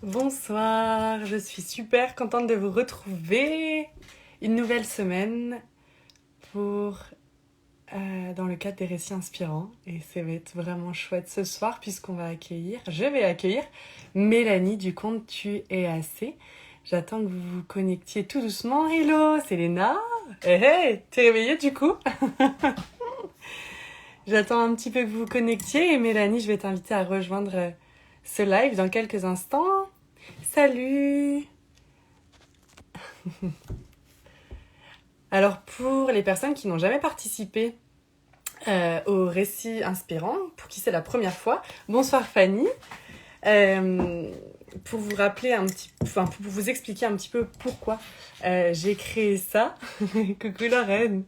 Bonsoir, je suis super contente de vous retrouver. Une nouvelle semaine pour dans le cadre des récits inspirants. Et ça va être vraiment chouette ce soir je vais accueillir Mélanie du compte Tu es assez. J'attends que vous vous connectiez tout doucement. Hello, c'est Léna. Hey, hey, t'es réveillée du coup? J'attends un petit peu que vous vous connectiez et Mélanie, je vais t'inviter à rejoindre ce live dans quelques instants. Salut! Alors pour les personnes qui n'ont jamais participé au récit inspirant, pour qui c'est la première fois, bonsoir Fanny. Euh, pour vous rappeler pour vous expliquer un petit peu pourquoi j'ai créé ça. Coucou Lorraine.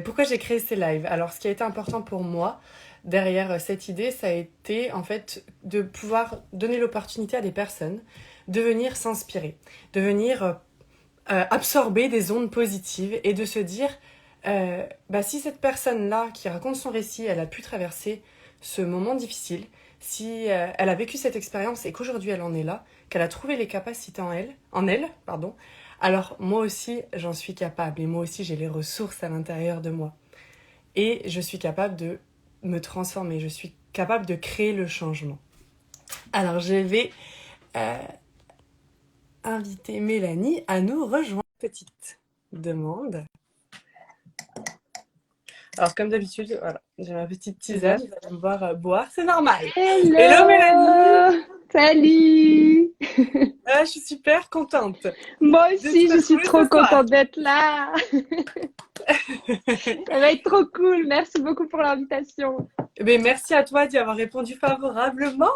Pourquoi j'ai créé ces lives? Alors ce qui a été important pour moi derrière cette idée, ça a été en fait de pouvoir donner l'opportunité à des personnes de venir s'inspirer, de venir absorber des ondes positives et de se dire si cette personne-là qui raconte son récit, elle a pu traverser ce moment difficile, si elle a vécu cette expérience et qu'aujourd'hui elle en est là, qu'elle a trouvé les capacités en elle, pardon, alors moi aussi j'en suis capable et moi aussi j'ai les ressources à l'intérieur de moi. Et je suis capable de me transformer, je suis capable de créer le changement. Alors je vais inviter Mélanie à nous rejoindre. Petite demande. Alors comme d'habitude, voilà, j'ai ma petite tisane, vous allez me voir boire, c'est normal. Hello Mélanie. Hello! Salut! Je suis super contente Moi de te aussi, je suis retrouver trop ce soir. contente d'être là. Ça va être trop cool. Merci beaucoup pour l'invitation. Mais merci à toi d'y avoir répondu favorablement.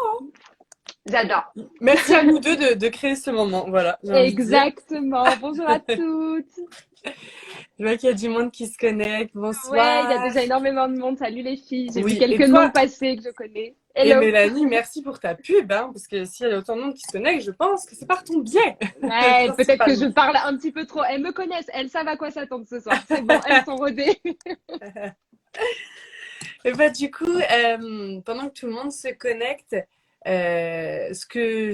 J'adore. Merci à nous deux de créer ce moment, voilà, j'ai envie de dire. Exactement. Bonjour à toutes. Je vois qu'il y a du monde qui se connecte, Ouais, il y a bonsoir. déjà énormément de monde. Salut les filles. J'ai vu Oui, quelques et noms toi, passer que je connais. et Hello. Mélanie, merci pour ta pub, hein, parce que s'il y a autant de monde qui se connecte, je pense que c'est par ton biais, Ouais, peut-être que je principalement. parle un petit peu trop. Elles me connaissent. Elles savent à quoi s'attendre ce soir. C'est bon, elles sont rodées. Et bah, du coup, pendant que tout le monde se connecte, ce que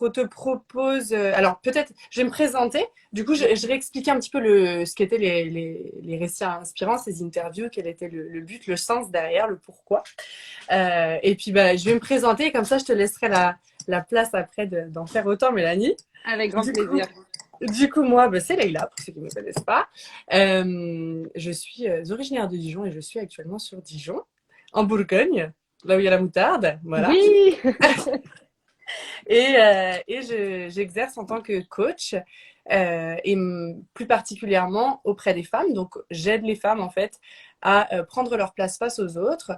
te propose, alors peut-être, je vais me présenter. Du coup, je vais expliquer un petit peu ce qu'étaient les récits inspirants, ces interviews, quel était le but, le sens derrière, le pourquoi. Et puis, bah, je vais me présenter, comme ça, je te laisserai la place après d'en faire autant, Mélanie. Avec grand Du coup, plaisir. moi, bah, c'est Leïla, pour ceux qui ne me connaissent pas. Je suis originaire de Dijon et je suis actuellement sur Dijon, en Bourgogne, là où il y a la moutarde. Voilà. Oui. J'exerce en tant que coach plus particulièrement auprès des femmes. Donc, j'aide les femmes en fait à prendre leur place face aux autres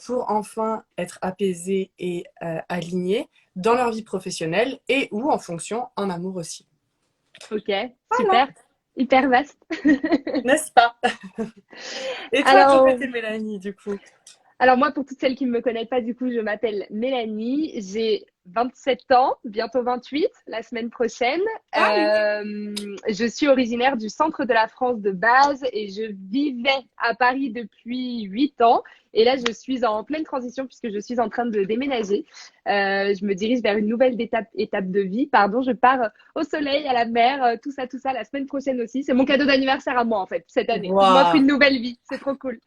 pour enfin être apaisées et alignées dans leur vie professionnelle et ou en fonction en amour aussi. Ok, Voilà, super. Hyper vaste. n'est-ce pas? Et toi, de ton Alors, côté, Mélanie, du coup? alors moi, pour toutes celles qui ne me connaissent pas, du coup, je m'appelle Mélanie. J'ai 27 ans, bientôt 28, la semaine prochaine. Ah oui. Je suis originaire du centre de la France de base et je vivais à Paris depuis 8 ans. Et là, je suis en pleine transition puisque je suis en train de déménager. Je me dirige vers une nouvelle étape de vie. Pardon, je pars au soleil, à la mer, tout ça, la semaine prochaine aussi. C'est mon cadeau d'anniversaire à moi, en fait, cette année. Je m'offre Waouh. une nouvelle vie. C'est trop cool.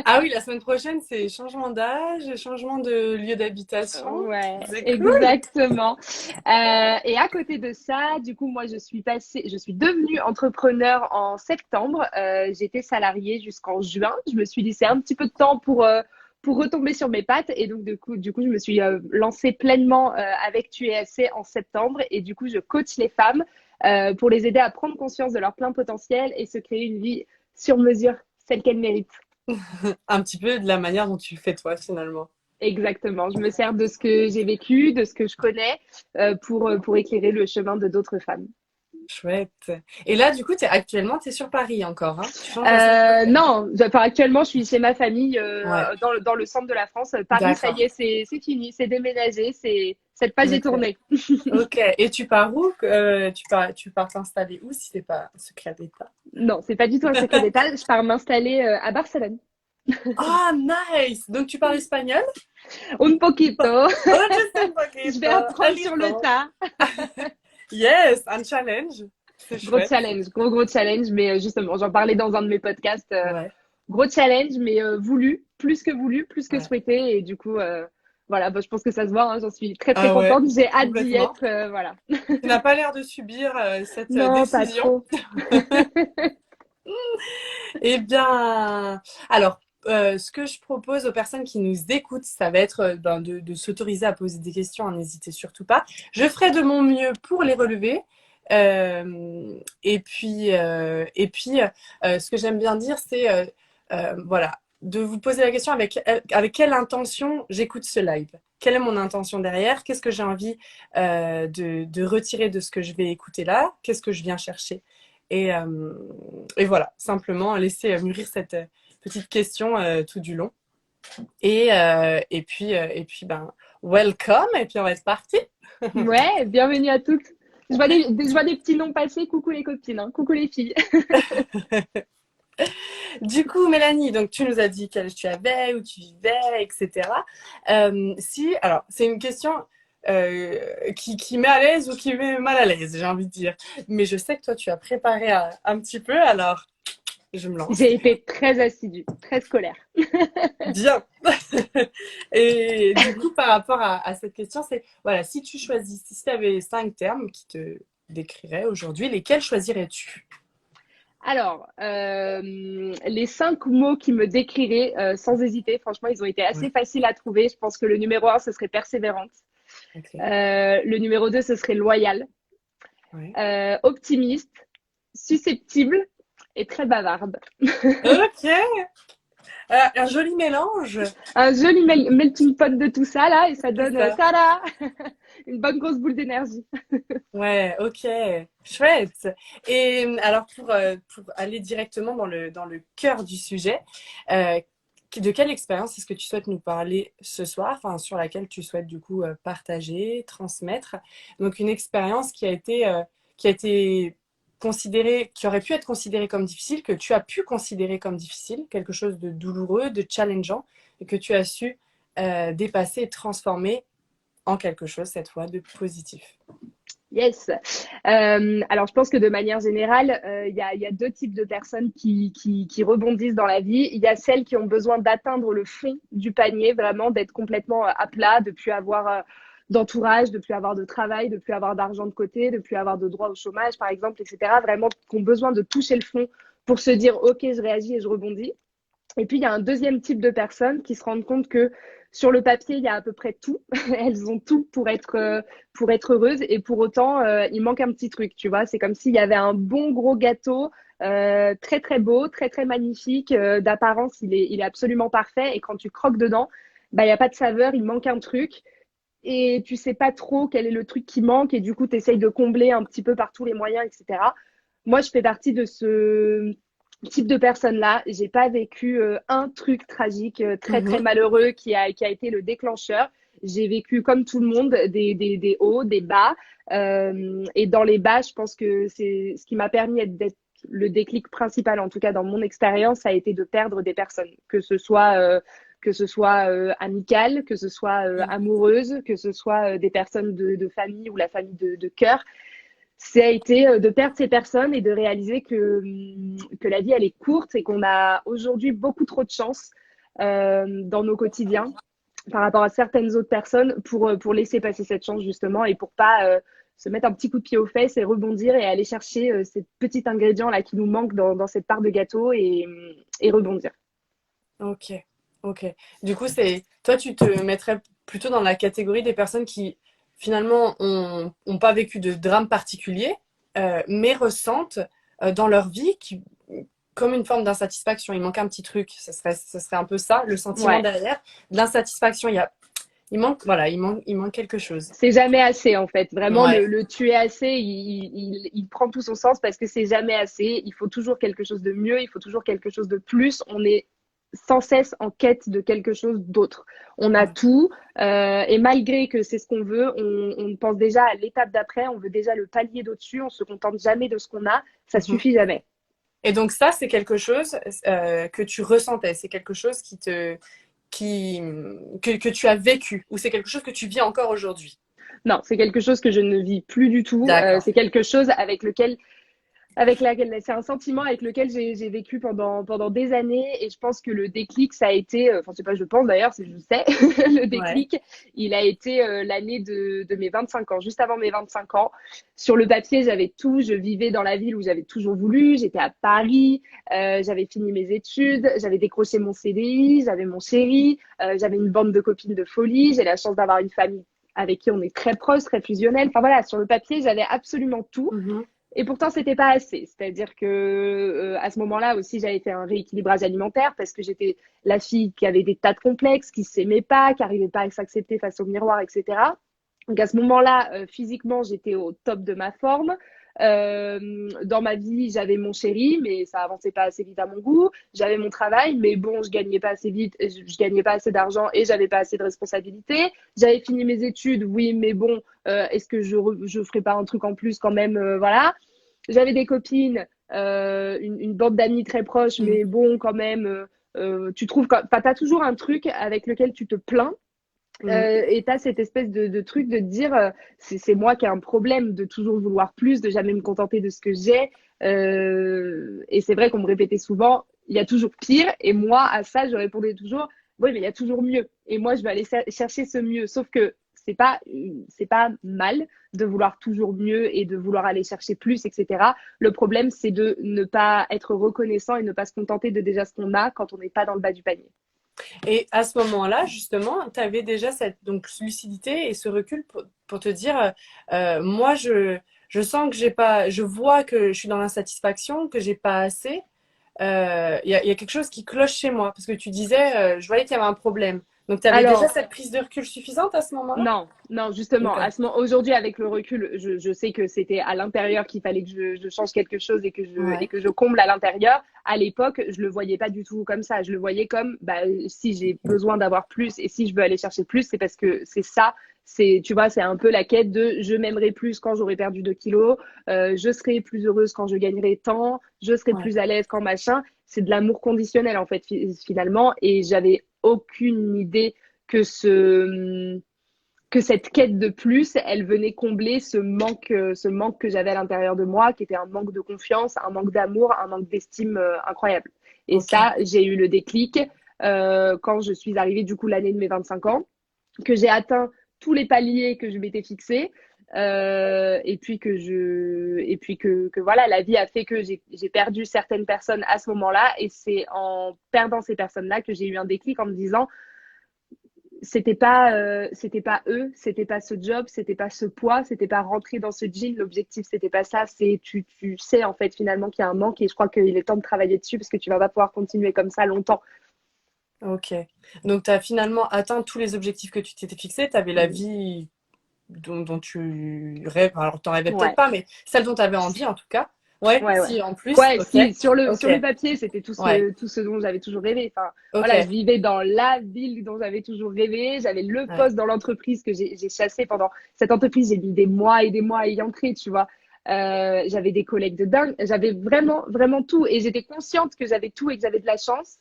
Ah oui, la semaine prochaine, c'est changement d'âge, changement de lieu d'habitation. Ouais, C'est cool. exactement. Et à côté de ça, du coup, moi, je suis devenue entrepreneur en septembre. J'étais salariée jusqu'en juin. Je me suis dit, c'est un petit peu de temps pour retomber sur mes pattes. Et donc, du coup, je me suis lancée pleinement avec Tu es assez en septembre. Et du coup, je coach les femmes pour les aider à prendre conscience de leur plein potentiel et se créer une vie sur mesure, celle qu'elles méritent. Un petit peu de la manière dont tu le fais toi, finalement. Exactement. Je me sers de ce que j'ai vécu, de ce que je connais, pour éclairer le chemin de d'autres femmes. Chouette. Et là, du coup, actuellement, tu es sur Paris encore, hein? Tu changes la semaine prochaine. Non, enfin, actuellement, je suis chez ma famille Ouais, dans le centre de la France. Paris, ça y d'accord. est, c'est fini, c'est déménagé, cette page est Ok. tournée. Ok. Et tu pars où? Tu pars t'installer où si c'est pas un secret d'État? Non, c'est pas du tout un secret d'État. Je pars m'installer à Barcelone. Ah, nice! Donc, tu parles espagnol? Un poquito. Oh, just un Je vais poquito, un apprendre sur le little. tas. Yes, un challenge. C'est Gros chouette. challenge, gros challenge. Mais justement, j'en parlais dans un de mes podcasts. Ouais, Gros challenge, mais voulu, plus que ouais. souhaité. Et du coup, voilà, bah, je pense que ça se voit. Hein, j'en suis très, très Ah ouais, contente. J'ai hâte d'y complètement. être. Voilà. Tu n'as pas l'air de subir cette Non, pas décision. trop. Eh bien, alors, ce que je propose aux personnes qui nous écoutent, ça va être ben, de s'autoriser à poser des questions, hein, n'hésitez surtout pas. Je ferai de mon mieux pour les relever. Ce que j'aime bien dire, c'est voilà, de vous poser la question avec quelle intention j'écoute ce live. Quelle est mon intention derrière? Qu'est-ce que j'ai envie de retirer de ce que je vais écouter là? Qu'est-ce que je viens chercher? Et, euh, et voilà, simplement laisser mûrir cette petite question tout du long. Et puis ben, welcome, et puis on va être parti. Ouais, bienvenue à toutes. Je vois des petits noms passer. Coucou les copines, hein. Coucou les filles. Du coup, Mélanie, donc tu nous as dit quel âge tu avais, où tu vivais, etc. Alors, c'est une question qui met à l'aise ou qui met mal à l'aise, j'ai envie de dire. Mais je sais que toi, tu as préparé un petit peu, alors je me lance. J'ai été très assidue, très scolaire. Bien. Et du coup, par rapport à cette question, c'est, voilà, si tu avais 5 termes qui te décriraient aujourd'hui, lesquels choisirais-tu? Alors, les 5 mots qui me décriraient sans hésiter, franchement, ils ont été assez Ouais, faciles à trouver. Je pense que le numéro un, ce serait persévérante. ok. Le numéro 2, ce serait loyal. Ouais. Optimiste, susceptible et très bavarde. Ok. Un joli mélange, Un joli melting pot de tout ça, là, et ça c'est donne, ça. tada, une bonne grosse boule d'énergie. Ouais, ok. Chouette. Et alors, pour aller directement dans le cœur du sujet, euh, de quelle expérience est-ce que tu souhaites nous parler ce soir, enfin, sur laquelle tu souhaites du coup partager, transmettre? Donc, une expérience qui a été considérée, qui aurait pu être considérée comme difficile, que tu as pu considérer comme difficile, quelque chose de douloureux, de challengeant, et que tu as su dépasser et transformer en quelque chose, cette fois, de positif. Yes. Alors, je pense que de manière générale, il y a 2 types de personnes qui rebondissent dans la vie. Il y a celles qui ont besoin d'atteindre le fond du panier, vraiment d'être complètement à plat, de plus avoir d'entourage, de plus avoir de travail, de plus avoir d'argent de côté, de plus avoir de droit au chômage, par exemple, etc. Vraiment, qui ont besoin de toucher le fond pour se dire, OK, je réagis et je rebondis. Et puis, il y a un deuxième type de personnes qui se rendent compte que sur le papier, il y a à peu près tout. Elles ont tout pour être heureuses. Et pour autant, il manque un petit truc, tu vois. C'est comme s'il y avait un bon gros gâteau, très, très beau, très, très magnifique. D'apparence, il est absolument parfait. Et quand tu croques dedans, bah, il n'y a pas de saveur, il manque un truc. Et tu sais pas trop quel est le truc qui manque. Et du coup, tu essayes de combler un petit peu par tous les moyens, etc. Moi, je fais partie de ce type de personne-là. J'ai pas vécu un truc tragique, très très Mhm. malheureux qui a été le déclencheur. J'ai vécu comme tout le monde des hauts, des bas. Et dans les bas, je pense que c'est ce qui m'a permis d'être le déclic principal, en tout cas dans mon expérience, ça a été de perdre des personnes, que ce soit amicales, que ce soit amoureuses, que ce soit des personnes de famille ou la famille de cœur. Ça a été de perdre ces personnes et de réaliser que la vie, elle est courte et qu'on a aujourd'hui beaucoup trop de chance dans nos quotidiens par rapport à certaines autres personnes pour laisser passer cette chance justement et pour pas se mettre un petit coup de pied aux fesses et rebondir et aller chercher ces petits ingrédients là qui nous manquent dans cette part de gâteau et rebondir. Ok, ok. Du coup, toi, tu te mettrais plutôt dans la catégorie des personnes qui finalement ont pas vécu de drame particulier, mais ressentent dans leur vie comme une forme d'insatisfaction. Il manque un petit truc. Ce serait un peu ça, le sentiment Ouais, derrière. De l'insatisfaction, il manque quelque chose. c'est jamais assez en fait. Vraiment, Ouais. le tu es assez, il prend tout son sens parce que c'est jamais assez. Il faut toujours quelque chose de mieux, il faut toujours quelque chose de plus. On est sans cesse en quête de quelque chose d'autre. On a Ouais. tout et malgré que c'est ce qu'on veut, on pense déjà à l'étape d'après, on veut déjà le palier d'au-dessus, on se contente jamais de ce qu'on a, ça Mhm. suffit jamais. Et donc ça, c'est quelque chose que tu ressentais. C'est quelque chose que tu as vécu ou c'est quelque chose que tu vis encore aujourd'hui? Non, c'est quelque chose que je ne vis plus du tout. D'accord. C'est quelque chose c'est un sentiment avec lequel j'ai vécu pendant des années et je pense que le déclic, ça a été, enfin, c'est pas je pense d'ailleurs, c'est je sais, le Ouais. déclic, il a été l'année de mes 25 ans, juste avant mes 25 ans. Sur le papier, j'avais tout, je vivais dans la ville où j'avais toujours voulu, j'étais à Paris, j'avais fini mes études, j'avais décroché mon CDI, j'avais mon chéri, j'avais une bande de copines de folie, j'ai la chance d'avoir une famille avec qui on est très proche, très fusionnel. Enfin voilà, sur le papier, j'avais absolument tout. Mhm. Et pourtant, c'était pas assez. C'est-à-dire que à ce moment-là aussi, j'avais fait un rééquilibrage alimentaire parce que j'étais la fille qui avait des tas de complexes, qui s'aimait pas, qui arrivait pas à s'accepter face au miroir, etc. Donc à ce moment-là, physiquement, j'étais au top de ma forme. Dans ma vie, j'avais mon chéri, mais ça avançait pas assez vite à mon goût. J'avais mon travail, mais bon, je gagnais pas assez vite, je gagnais pas assez d'argent et j'avais pas assez de responsabilités. J'avais fini mes études, oui, mais bon, est-ce que je ferais pas un truc en plus quand même, voilà. J'avais des copines, une bande d'amis très proches, mais bon, quand même, tu trouves, t'as toujours un truc avec lequel tu te plains Mhm. et t'as cette espèce de truc de te dire c'est moi qui ai un problème de toujours vouloir plus, de jamais me contenter de ce que j'ai. Et c'est vrai qu'on me répétait souvent, il y a toujours pire. Et moi, à ça, je répondais toujours, oui, mais il y a toujours mieux. Et moi, je vais aller chercher ce mieux. Sauf que c'est pas mal de vouloir toujours mieux et de vouloir aller chercher plus, etc. Le problème, c'est de ne pas être reconnaissant et ne pas se contenter de déjà ce qu'on a quand on n'est pas dans le bas du panier. Et à ce moment-là, justement, tu avais déjà cette donc, lucidité et ce recul pour te dire, moi, je sens que j'ai pas, je vois que je suis dans l'insatisfaction, que j'ai pas assez. Il y a quelque chose qui cloche chez moi parce que tu disais, je voyais qu'il y avait un problème. Donc, tu avais déjà Alors, cette prise de recul suffisante à ce moment-là? non, non, justement, Ok. aujourd'hui, avec le recul, je sais que c'était à l'intérieur qu'il fallait que je change quelque chose et Ouais. que je comble à l'intérieur. À l'époque, je le voyais pas du tout comme ça. Je le voyais comme, bah, si j'ai besoin d'avoir plus et si je veux aller chercher plus, c'est parce que c'est ça. Tu vois, c'est un peu la quête de je m'aimerai plus quand j'aurai perdu 2 kilos, je serai plus heureuse quand je gagnerai tant, je serai Ouais. plus à l'aise quand machin. C'est de l'amour conditionnel, en fait, finalement. Et j'avais aucune idée que que cette quête de plus, elle venait combler ce manque que j'avais à l'intérieur de moi, qui était un manque de confiance, un manque d'amour, un manque d'estime incroyable. Et Ok. ça, j'ai eu le déclic quand je suis arrivée du coup l'année de mes 25 ans, que j'ai atteint tous les paliers que je m'étais fixés. Et puis que voilà, la vie a fait que j'ai perdu certaines personnes à ce moment-là, et c'est en perdant ces personnes-là que j'ai eu un déclic en me disant c'était pas eux, c'était pas ce job, c'était pas ce poids, c'était pas rentrer dans ce jean. L'objectif, c'était pas ça. C'est tu sais en fait finalement qu'il y a un manque et je crois qu'il est temps de travailler dessus parce que tu vas pas pouvoir continuer comme ça longtemps. Ok. Donc, tu as finalement atteint tous les objectifs que tu t'étais fixés. Tu avais la Mm. vie dont tu rêves. Alors, t'en rêvais peut-être Ouais, pas, mais celle dont tu avais envie en tout cas. Ouais, ouais, ouais. si, en plus. Ouais, Ok. si Ok. sur le papier, c'était Ouais. tout ce dont j'avais toujours rêvé. Enfin, Ok. voilà, je vivais dans la ville dont j'avais toujours rêvé. J'avais le Ouais. poste dans l'entreprise que j'ai chassé pendant cette entreprise. J'ai mis des mois et des mois à y entrer, tu vois. J'avais des collègues de dingue. J'avais vraiment, vraiment tout. Et j'étais consciente que j'avais tout et que j'avais de la chance.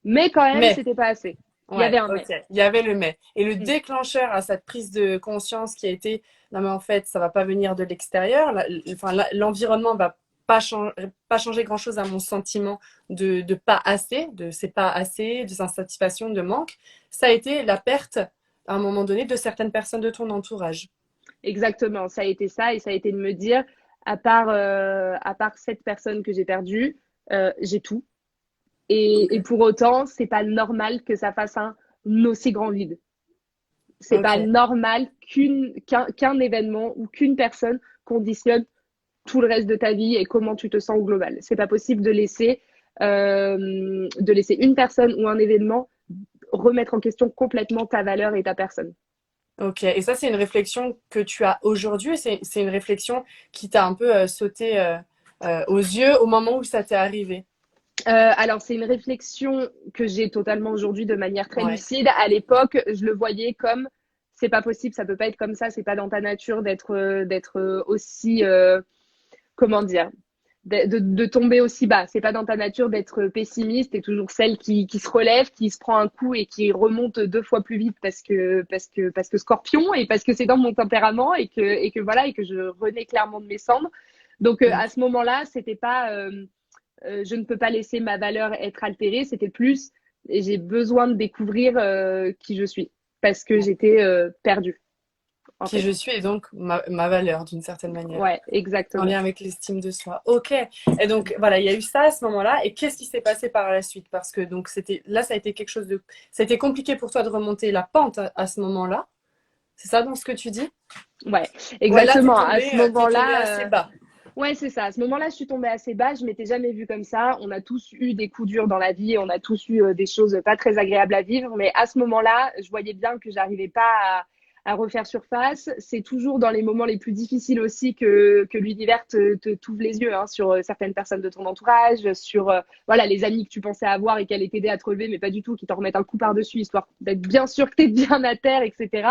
Mais quand même, Mais, c'était pas assez. Il y avait ouais, un ok. mais. Il y avait le mais. Et le Mm. déclencheur à cette prise de conscience qui a été, non mais en fait, ça va pas venir de l'extérieur. Enfin, l'environnement va pas changer grand-chose à mon sentiment de pas assez, de c'est pas assez, de insatisfaction, de manque. Ça a été la perte, à un moment donné, de certaines personnes de ton entourage. Exactement. Ça a été ça. Et ça a été de me dire, à part cette personne que j'ai perdue, j'ai tout. Et pour autant, c'est pas normal que ça fasse un aussi grand vide. C'est pas Ok. normal qu'un événement ou qu'une personne conditionne tout le reste de ta vie et comment tu te sens au global. C'est pas possible de laisser une personne ou un événement remettre en question complètement ta valeur et ta personne. Ok, et ça, c'est une réflexion que tu as aujourd'hui, c'est une réflexion qui t'a un peu sauté aux yeux au moment où ça t'est arrivé. Alors, c'est une réflexion que j'ai totalement aujourd'hui de manière très Ouais, lucide. À l'époque, je le voyais comme c'est pas possible, ça peut pas être comme ça, c'est pas dans ta nature d'être aussi comment dire. de tomber aussi bas. C'est pas dans ta nature d'être pessimiste. T'es toujours celle qui se relève, qui se prend un coup et qui remonte 2 fois plus vite parce que Scorpion et parce que c'est dans mon tempérament et que voilà et que je renais clairement de mes cendres. Donc à ce moment-là, c'était pas je ne peux pas laisser ma valeur être altérée. C'était plus j'ai besoin de découvrir qui je suis parce que j'étais perdue en Qui je fait. suis et donc ma valeur d'une certaine manière. Ouais, En lien exactement. avec l'estime de soi. Ok. Et donc voilà, il y a eu ça à ce moment-là. Et qu'est-ce qui s'est passé par la suite? Parce que donc c'était là, ça a été quelque chose de, ça a été compliqué pour toi de remonter la pente à ce moment-là. C'est ça dans ce que tu dis? Ouais, Ouais, là exactement. À ce t'es tombé assez moment-là, bas. ouais, c'est ça. À ce moment-là, je suis tombée assez bas. Je m'étais jamais vue comme ça. On a tous eu des coups durs dans la vie. On a tous eu des choses pas très agréables à vivre. Mais à ce moment-là, je voyais bien que j'arrivais pas à refaire surface. C'est toujours dans les moments les plus difficiles aussi que l'univers t'ouvre les yeux hein, sur certaines personnes de ton entourage, sur voilà les amis que tu pensais avoir et qui allaient t'aider à te relever, mais pas du tout, qui t'en remettent un coup par-dessus, histoire d'être bien sûr que t'es bien à terre, etc.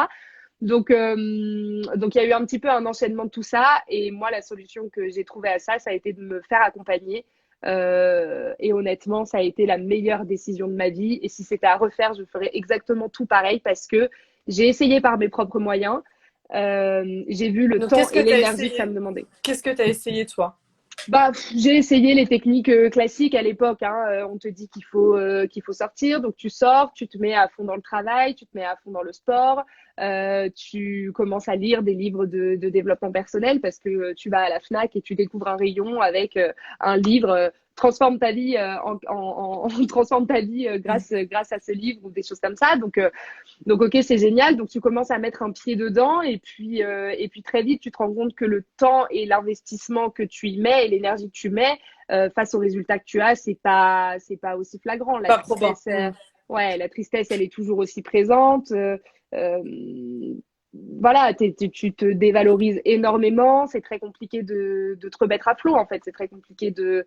Donc il y a eu un petit peu un enchaînement de tout ça. Et moi, la solution que j'ai trouvée à ça, ça a été de me faire accompagner. Et honnêtement, ça a été la meilleure décision de ma vie. Et si c'était à refaire, je ferais exactement tout pareil parce que j'ai essayé par mes propres moyens. J'ai vu le Donc temps qu'est-ce que et tu as l'énergie que ça essayé? me demandait. Qu'est-ce que tu as essayé toi? Bah, j'ai essayé les techniques classiques à l'époque. Hein. On te dit qu'il faut sortir, donc tu sors, tu te mets à fond dans le travail, tu te mets à fond dans le sport, tu commences à lire des livres de développement personnel parce que tu vas à la Fnac et tu découvres un rayon avec un livre transforme ta vie transforme ta vie grâce à ce livre ou des choses comme ça. Donc ok, c'est génial. Donc tu commences à mettre un pied dedans et puis très vite tu te rends compte que le temps et l'investissement que tu y mets et l'énergie que tu mets face aux résultats que tu as, c'est pas aussi flagrant. La Pas probant. tristesse, ouais, la tristesse, elle est toujours aussi présente. Euh, voilà, tu te dévalorises énormément. C'est très compliqué de te remettre à flot en fait. C'est très compliqué de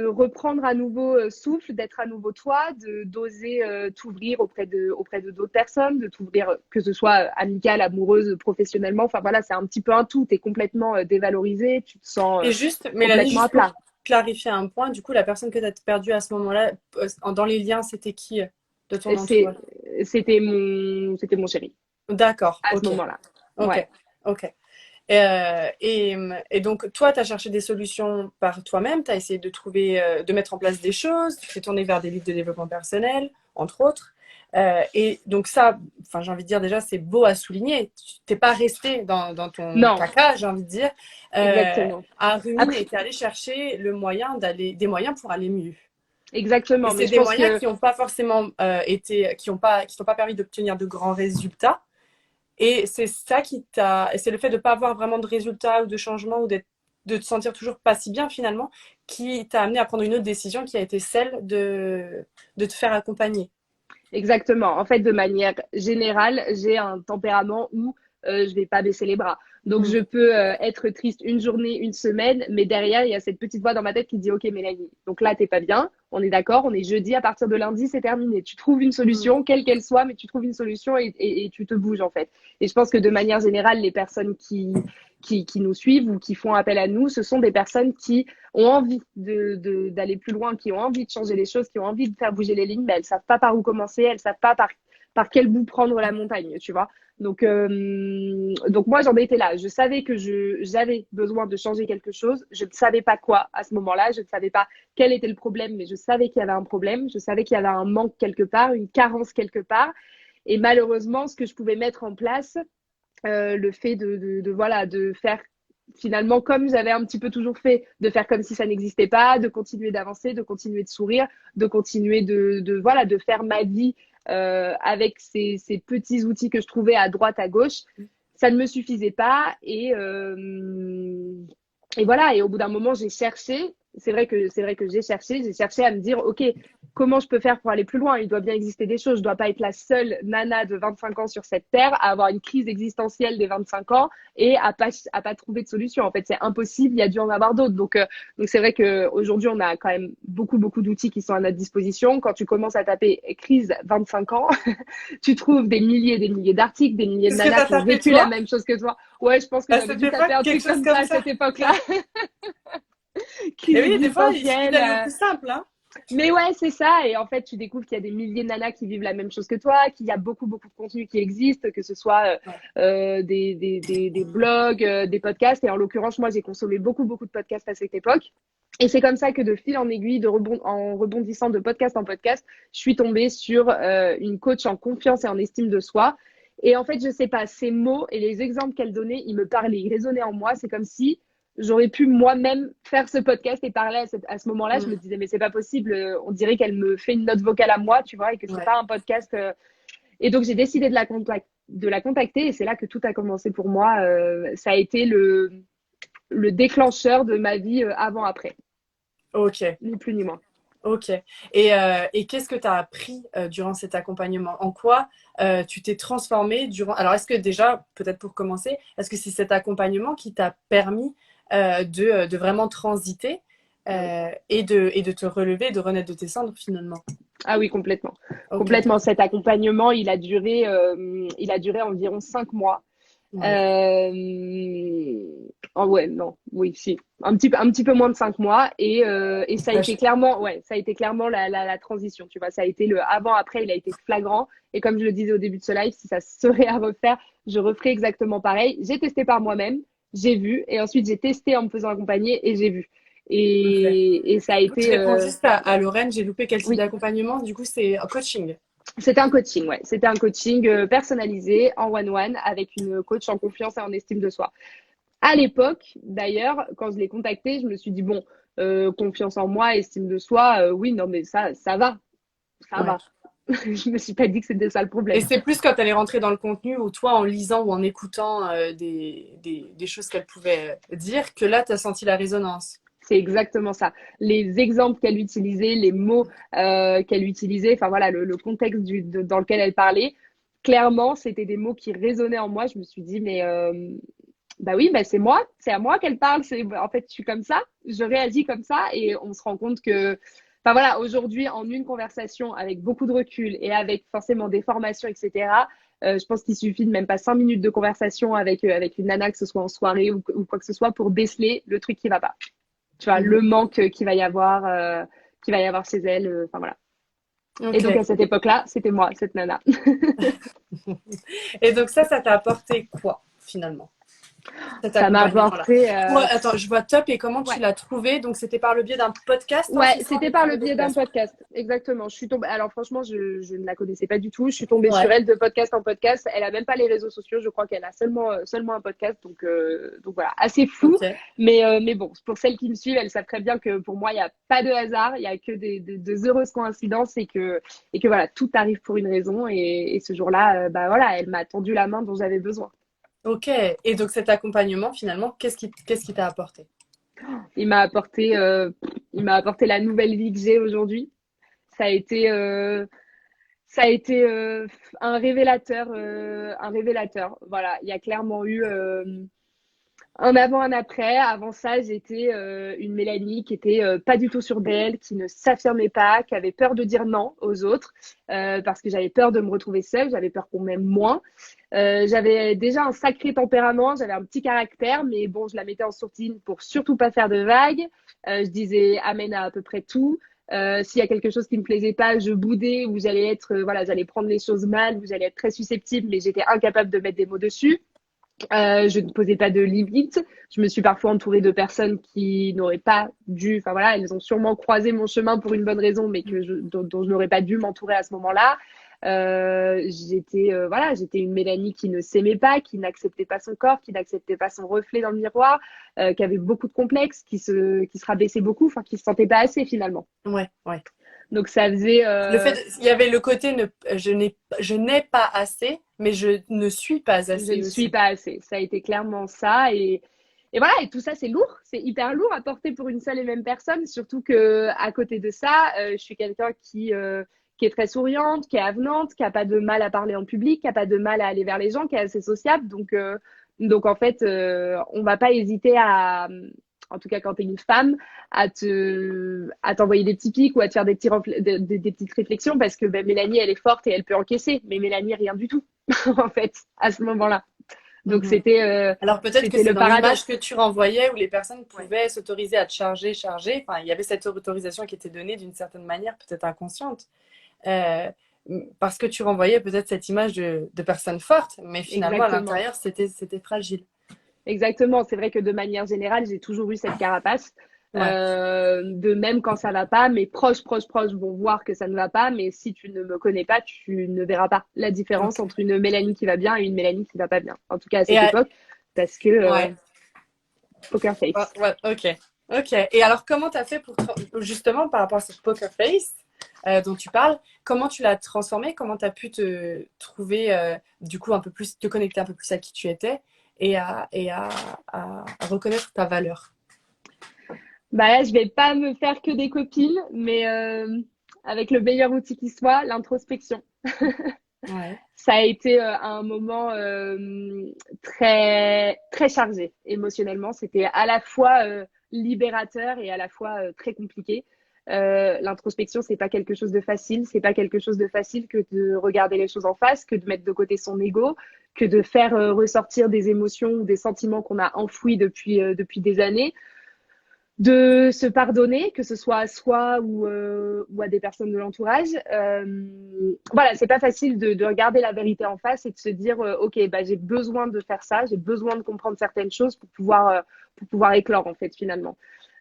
reprendre à nouveau souffle, d'être à nouveau toi, de d'oser t'ouvrir auprès de d'autres personnes, de t'ouvrir que ce soit amicale, amoureuse, professionnellement. Enfin voilà, c'est un petit peu un tout. T'es complètement dévalorisé, tu te sens Et juste, Mélanie, complètement à juste pour plat. clarifier un point, du coup, la personne que tu as perdue à ce moment-là, dans les liens, c'était qui de ton C'est entourage? c'était mon chéri D'accord, à ce ok, moment-là. ok, Ouais. ok. Et donc, toi, tu as cherché des solutions par toi-même, tu as essayé de trouver, de mettre en place des choses, tu t'es tourné vers des livres de développement personnel, entre autres. Et donc ça, enfin, j'ai envie de dire déjà, c'est beau à souligner. Tu t'es pas resté dans ton Non, caca, j'ai envie de dire, exactement. à ruminer, Après, et t'es allé chercher le moyen d'aller, des moyens pour aller mieux. Et exactement. Mais c'est je des pense moyens que qui n'ont pas forcément été, qui t'ont pas permis d'obtenir de grands résultats, et c'est ça qui t'a, et c'est le fait de ne pas avoir vraiment de résultats ou de changements ou de te sentir toujours pas si bien finalement, qui t'a amené à prendre une autre décision qui a été celle de te faire accompagner. exactement. En fait, de manière générale, j'ai un tempérament où je vais pas baisser les bras. Donc, Mm. je peux être triste une journée, une semaine, mais derrière, il y a cette petite voix dans ma tête qui dit, OK, Mélanie, donc là, t'es pas bien. On est d'accord, on est jeudi, à partir de lundi, c'est terminé. Tu trouves une Mm. solution, quelle qu'elle soit, mais tu trouves une solution et tu te bouges, en fait. Et je pense que de manière générale, les personnes qui nous suivent ou qui font appel à nous, ce sont des personnes qui ont envie d'aller plus loin, qui ont envie de changer les choses, qui ont envie de faire bouger les lignes, mais elles savent pas par où commencer, elles savent pas par quel bout prendre la montagne, tu vois. Donc moi, j'en étais là. Je savais que j'avais besoin de changer quelque chose. Je ne savais pas quoi à ce moment-là. Je ne savais pas quel était le problème, mais je savais qu'il y avait un problème. Je savais qu'il y avait un manque quelque part, une carence quelque part. Et malheureusement, ce que je pouvais mettre en place, le fait voilà, de faire finalement comme j'avais un petit peu toujours fait, de faire comme si ça n'existait pas, de continuer d'avancer, de continuer de sourire, de continuer voilà, de faire ma vie avec ces petits outils que je trouvais à droite, à gauche. Ça ne me suffisait pas et voilà. Et au bout d'un moment, j'ai cherché. c'est vrai que j'ai cherché à me dire, OK, comment je peux faire pour aller plus loin? Il doit bien exister des choses. Je dois pas être la seule nana de 25 ans sur cette terre à avoir une crise existentielle des 25 ans et à pas trouver de solution. En fait, c'est impossible. Il y a dû en avoir d'autres. Donc c'est vrai que aujourd'hui, on a quand même beaucoup d'outils qui sont à notre disposition. Quand tu commences à taper crise 25 ans, tu trouves des milliers d'articles, des milliers de Qu'est-ce que nanas t'as qui ont tapé vécu la toi même chose que toi. Ouais, je pense que à j'avais cette dû taper époque? un Quelque truc chose comme ça comme à ça? cette époque-là. Et Crise oui, des fois, il suffit existentielle. d'aller au plus simple, hein. Mais ouais, c'est ça. Et en fait, tu découvres qu'il y a des milliers de nanas qui vivent la même chose que toi, qu'il y a beaucoup de contenu qui existe, que ce soit Ouais. des blogs, des podcasts. Et en l'occurrence, moi, j'ai consommé beaucoup de podcasts à cette époque. Et c'est comme ça que de fil en aiguille, en rebondissant de podcast en podcast, je suis tombée sur une coach en confiance et en estime de soi. Et en fait, je sais pas, ces mots et les exemples qu'elle donnait, ils me parlaient, ils résonnaient en moi. C'est comme si j'aurais pu moi-même faire ce podcast et parler à ce moment-là. Je me Mm. disais, mais c'est pas possible. On dirait qu'elle me fait une note vocale à moi, tu vois, et que c'est Ouais. pas un podcast. Et donc, j'ai décidé de la contacter et c'est là que tout a commencé pour moi. Ça a été le déclencheur de ma vie avant-après, Ok. ni plus ni moins. Ok. Et qu'est-ce que tu as appris durant cet accompagnement? En quoi tu t'es transformée durant... Alors, est-ce que déjà, peut-être pour commencer, est-ce que c'est cet accompagnement qui t'a permis de vraiment transiter Oui. et de te relever, de renaître de tes cendres finalement? Ah oui, complètement. Ok. Complètement. Cet accompagnement, il a duré environ 5 mois. Ouais. Oh ouais, non, oui, si, un petit peu moins de 5 mois et ça a été Vache. clairement, ouais, ça a été clairement la transition, tu vois, ça a été le avant-après, il a été flagrant et comme je le disais au début de ce live, si ça serait à refaire, je referais exactement pareil. J'ai testé par moi-même, j'ai vu et ensuite j'ai testé en me faisant accompagner et j'ai vu Ok. et ça a Je été, réponds juste à Lorraine, j'ai loupé quel type oui, d'accompagnement. Du coup, c'est un coaching. c'était un coaching, ouais, c'était un coaching personnalisé en one-one avec une coach en confiance et en estime de soi. À l'époque, d'ailleurs, quand je l'ai contacté, je me suis dit, bon, confiance en moi, estime de soi, oui, non, mais ça va, ça Ouais. va. Je me suis pas dit que c'était ça le Et problème. c'est plus quand elle est rentrée dans le contenu ou toi, en lisant ou en écoutant des choses qu'elle pouvait dire, que là, tu as senti la résonance. C'est exactement ça. Les exemples qu'elle utilisait, les mots qu'elle utilisait, enfin voilà, le contexte dans lequel elle parlait, clairement, c'était des mots qui résonnaient en moi. Je me suis dit, mais bah oui, bah c'est moi, c'est à moi qu'elle parle. En fait, je suis comme ça, je réagis comme ça, et on se rend compte que, enfin voilà, aujourd'hui, en une conversation avec beaucoup de recul et avec forcément des formations, etc. Je pense qu'il suffit de même pas 5 minutes de conversation avec une nana, que ce soit en soirée ou quoi que ce soit, pour déceler le truc qui va pas. Tu vois, le Mhm. manque qu'il va y avoir chez elle. Enfin voilà. Et Ok. donc à cette époque-là, c'était moi, cette nana. Et donc ça t'a apporté quoi, finalement, cet Ça m'a accompagnement-là? apporté. Ouais, attends, je vois top. Et comment tu Ouais. l'as trouvé? Donc, c'était par le biais d'un podcast, hein, Ouais, c'est ça? c'était par le biais d'un podcast. Exactement. Je suis tombée. Alors franchement, je ne la connaissais pas du tout. Je suis tombée sur Ouais. elle de podcast en podcast. Elle a même pas les réseaux sociaux. Je crois qu'elle a seulement un podcast. Donc voilà, assez fou. Ok. Mais bon, pour celles qui me suivent, elles savent très bien que pour moi, il n'y a pas de hasard. Il y a que des heureuses coïncidences et que voilà, tout arrive pour une raison. Et ce jour-là, bah voilà, elle m'a tendu la main dont j'avais besoin. Ok. Et donc, cet accompagnement, finalement, qu'est-ce qui t'a apporté? Il m'a apporté, euh, il m'a apporté la nouvelle vie que j'ai aujourd'hui. Ça a été, euh, Ça a été un révélateur, un révélateur. Voilà, il y a clairement eu un avant, un après. Avant ça, j'étais une Mélanie qui était pas du tout sûre d'elle, qui ne s'affirmait pas, qui avait peur de dire non aux autres, parce que j'avais peur de me retrouver seule, j'avais peur qu'on m'aime moins. J'avais déjà un sacré tempérament, j'avais un petit caractère, mais bon, je la mettais en sourdine pour surtout pas faire de vagues. Je disais amen à peu près tout. S'il y a quelque chose qui me plaisait pas, je boudais ou j'allais être, voilà, j'allais prendre les choses mal ou j'allais être très susceptible, mais j'étais incapable de mettre des mots dessus. Je ne posais pas de limites. Je me suis parfois entourée de personnes qui n'auraient pas dû, enfin voilà, elles ont sûrement croisé mon chemin pour une bonne raison, mais dont je n'aurais pas dû m'entourer à ce moment-là. Voilà, j'étais une Mélanie qui ne s'aimait pas, qui n'acceptait pas son corps, qui n'acceptait pas son reflet dans le miroir, qui avait beaucoup de complexes, qui se rabaissait beaucoup, enfin qui se sentait pas assez finalement. Ouais, ouais. Donc ça faisait, Il y avait le côté je n'ai pas assez, mais je ne suis pas je assez ne suis aussi. pas assez. Ça a été clairement ça et voilà, et tout ça, c'est lourd, c'est hyper lourd à porter pour une seule et même personne, surtout que à côté de ça, je suis quelqu'un qui est très souriante, qui est avenante, qui a pas de mal à parler en public, qui a pas de mal à aller vers les gens, qui est assez sociable. Donc en fait, on va pas hésiter à, en tout cas quand tu es une femme, à t'envoyer des petits pics ou à te faire des petites réflexions parce que ben, Mélanie, elle est forte et elle peut encaisser, mais Mélanie, rien du tout, en fait, à ce moment-là. Donc Mhm. Alors peut-être que c'était c'est le dans l'image paradoxe. que tu renvoyais où les personnes Ouais. pouvaient s'autoriser à te charger, charger. Enfin, il y avait cette autorisation qui était donnée d'une certaine manière, peut-être inconsciente. Euh, Parce que tu renvoyais peut-être cette image de personne forte, mais finalement à Exactement. l'intérieur c'était fragile. Exactement. C'est vrai que de manière générale, j'ai toujours eu cette carapace. Ouais, De même quand ça va pas, mes proches vont voir que ça ne va pas, mais si tu ne me connais pas, tu ne verras pas la différence ok. entre une Mélanie qui va bien et une Mélanie qui va pas bien. En tout cas à Et cette époque, parce que ouais, poker ouais, face. ouais, ok, ok. Et alors comment tu as fait pour justement par rapport à ce poker face dont tu parles, comment tu l'as transformé, comment tu as pu te trouver du coup un peu plus, te connecter un peu plus à qui tu étais et à reconnaître ta valeur. Bah là, je vais pas me faire que des copines, mais avec le meilleur outil qui soit, l'introspection. Ouais. Ça a été un moment très très chargé émotionnellement. C'était à la fois libérateur et à la fois très compliqué. L'introspection, c'est pas quelque chose de facile. C'est pas quelque chose de facile que de regarder les choses en face, que de mettre de côté son ego, que de faire ressortir des émotions ou des sentiments qu'on a enfouis depuis des années, de se pardonner, que ce soit à soi ou à des personnes de l'entourage. Voilà, c'est pas facile de regarder la vérité en face et de se dire, ok, bah, j'ai besoin de faire ça, j'ai besoin de comprendre certaines choses pour pouvoir éclore en fait finalement.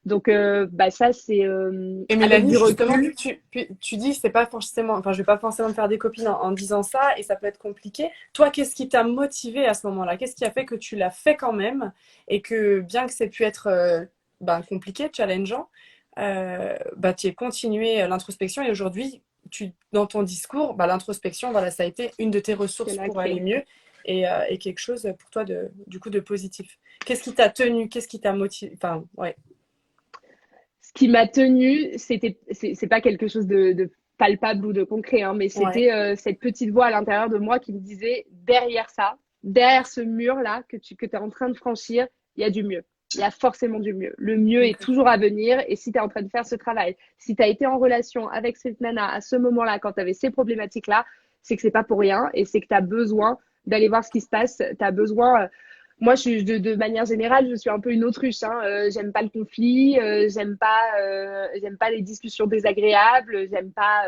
Donc, bah, ça, c'est Et avec Mélanie, du justement, recul. tu dis, c'est pas forcément, enfin, je vais pas forcément me faire des copines en disant ça, et ça peut être compliqué. Toi, qu'est-ce qui t'a motivé à ce moment-là? Qu'est-ce qui a fait que tu l'as fait quand même, et que bien que c'est pu être ben, compliqué, challengeant, bah, tu as continué l'introspection, et aujourd'hui, dans ton discours, bah, l'introspection, voilà, ça a été une de tes C'est ressources la pour aller clé. mieux, et quelque chose pour toi du coup, de positif. Qu'est-ce qui t'a tenu? Qu'est-ce qui t'a motivé? Enfin, ouais, Ce qui m'a tenue, c'est pas quelque chose de palpable ou de concret, hein, mais ouais, c'était cette petite voix à l'intérieur de moi qui me disait derrière ça, derrière ce mur-là que tu es en train de franchir, il y a du mieux. Il y a forcément du mieux. Le mieux est ok. toujours à venir. Et si tu es en train de faire ce travail, si tu as été en relation avec cette nana à ce moment-là, quand tu avais ces problématiques-là, c'est que c'est pas pour rien et c'est que tu as besoin d'aller voir ce qui se passe. Tu as besoin moi, de manière générale, je suis un peu une autruche. Hein. J'aime pas le conflit, j'aime pas les discussions désagréables, j'aime pas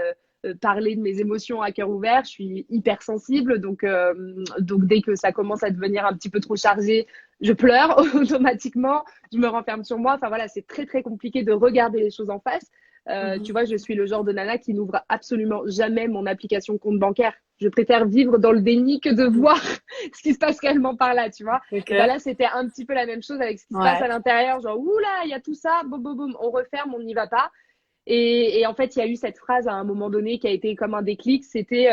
parler de mes émotions à cœur ouvert. Je suis hyper sensible, donc dès que ça commence à devenir un petit peu trop chargé, je pleure automatiquement. Je me renferme sur moi. Enfin voilà, c'est très très compliqué de regarder les choses en face. Tu Mhm. vois, je suis le genre de nana qui n'ouvre absolument jamais mon application compte bancaire. Je préfère vivre dans le déni que de voir ce qui se passe réellement par là, tu vois. Ok. Et ben là, c'était un petit peu la même chose avec ce qui se passe à Ouais. l'intérieur. Genre, oula, il y a tout ça, boum, boum, boum, on referme, on n'y va pas. Et en fait, il y a eu cette phrase à un moment donné qui a été comme un déclic. C'était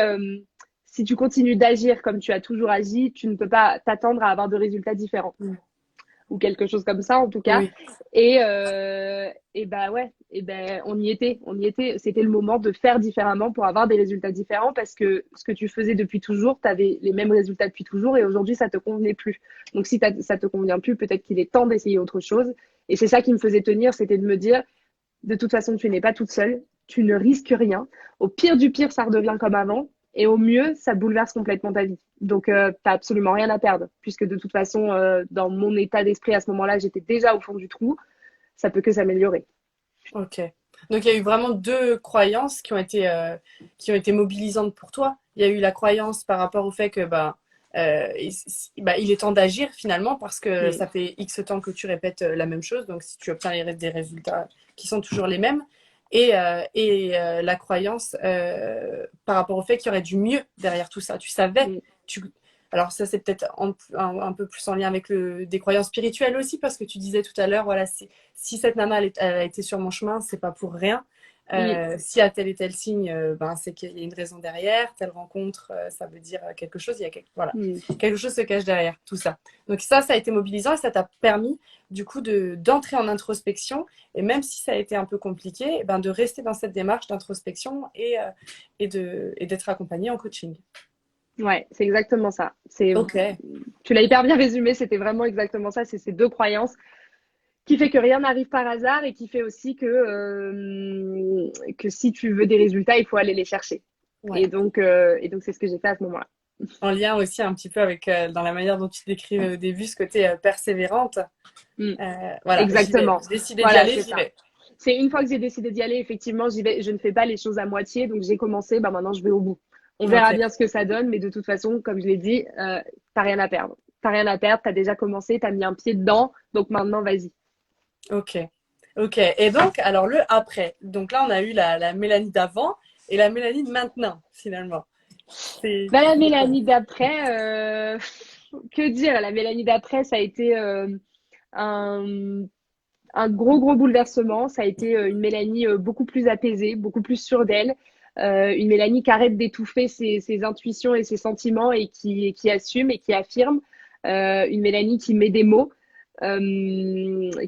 si tu continues d'agir comme tu as toujours agi, tu ne peux pas t'attendre à avoir de résultats différents Mm. ou quelque chose comme ça en tout cas. Oui. Et bah ouais, et ben on y était. C'était le moment de faire différemment pour avoir des résultats différents parce que ce que tu faisais depuis toujours, tu avais les mêmes résultats depuis toujours et aujourd'hui ça te convenait plus. Donc si ça te convient plus, peut-être qu'il est temps d'essayer autre chose. Et c'est ça qui me faisait tenir, c'était de me dire de toute façon, tu n'es pas toute seule, tu ne risques rien. Au pire du pire, ça redevient comme avant. Et au mieux, ça bouleverse complètement ta vie. Donc, t'as absolument rien à perdre, puisque de toute façon, dans mon état d'esprit à ce moment-là, j'étais déjà au fond du trou. Ça peut que s'améliorer. Ok. Donc il y a eu vraiment deux croyances qui ont été mobilisantes pour toi. Il y a eu la croyance par rapport au fait que il est temps d'agir finalement parce que Mm. ça fait X temps que tu répètes la même chose. Donc si tu obtiens des résultats qui sont toujours les mêmes. La croyance par rapport au fait qu'il y aurait du mieux derrière tout ça. Tu savais, Mm. tu, alors ça c'est peut-être un peu plus en lien avec des croyances spirituelles aussi parce que tu disais tout à l'heure, voilà, si cette nana elle a été sur mon chemin, c'est pas pour rien. Mm. S'il y a tel et tel signe, ben, c'est qu'il y a une raison derrière. Telle rencontre, ça veut dire quelque chose. Voilà, Mm. quelque chose se cache derrière tout ça. Donc ça a été mobilisant et ça t'a permis du coup d'entrer en introspection. Et même si ça a été un peu compliqué, ben, de rester dans cette démarche d'introspection et d'être accompagné en coaching. Ouais, c'est exactement ça. Ok. Tu l'as hyper bien résumé, c'était vraiment exactement ça. C'est ces deux croyances qui fait que rien n'arrive par hasard et qui fait aussi que si tu veux des résultats, il faut aller les chercher. Ouais. Et donc c'est ce que j'ai fait à ce moment-là. En lien aussi un petit peu avec dans la manière dont tu décrivais au début ce côté persévérante. Mm. Voilà, j'y vais. Exactement. J'ai décidé d'y Voilà, aller, c'est j'y ça. vais. C'est une fois que j'ai décidé d'y aller, effectivement, j'y vais. Je ne fais pas les choses à moitié. Donc j'ai commencé, bah maintenant je vais au bout. On verra Ok. bien ce que ça donne, mais de toute façon, comme je l'ai dit, t'as rien à perdre. T'as rien à perdre, t'as déjà commencé, t'as mis un pied dedans, donc maintenant vas-y. Ok. Ok. Et donc, alors le après. Donc là, on a eu la Mélanie d'avant et la Mélanie de maintenant, finalement. C'est Bah, la Mélanie d'après, que dire? La Mélanie d'après, ça a été un, un gros bouleversement. Ça a été une Mélanie beaucoup plus apaisée, beaucoup plus sûre d'elle. Une Mélanie qui arrête d'étouffer ses intuitions et ses sentiments et qui assume et qui affirme. Une Mélanie qui met des mots,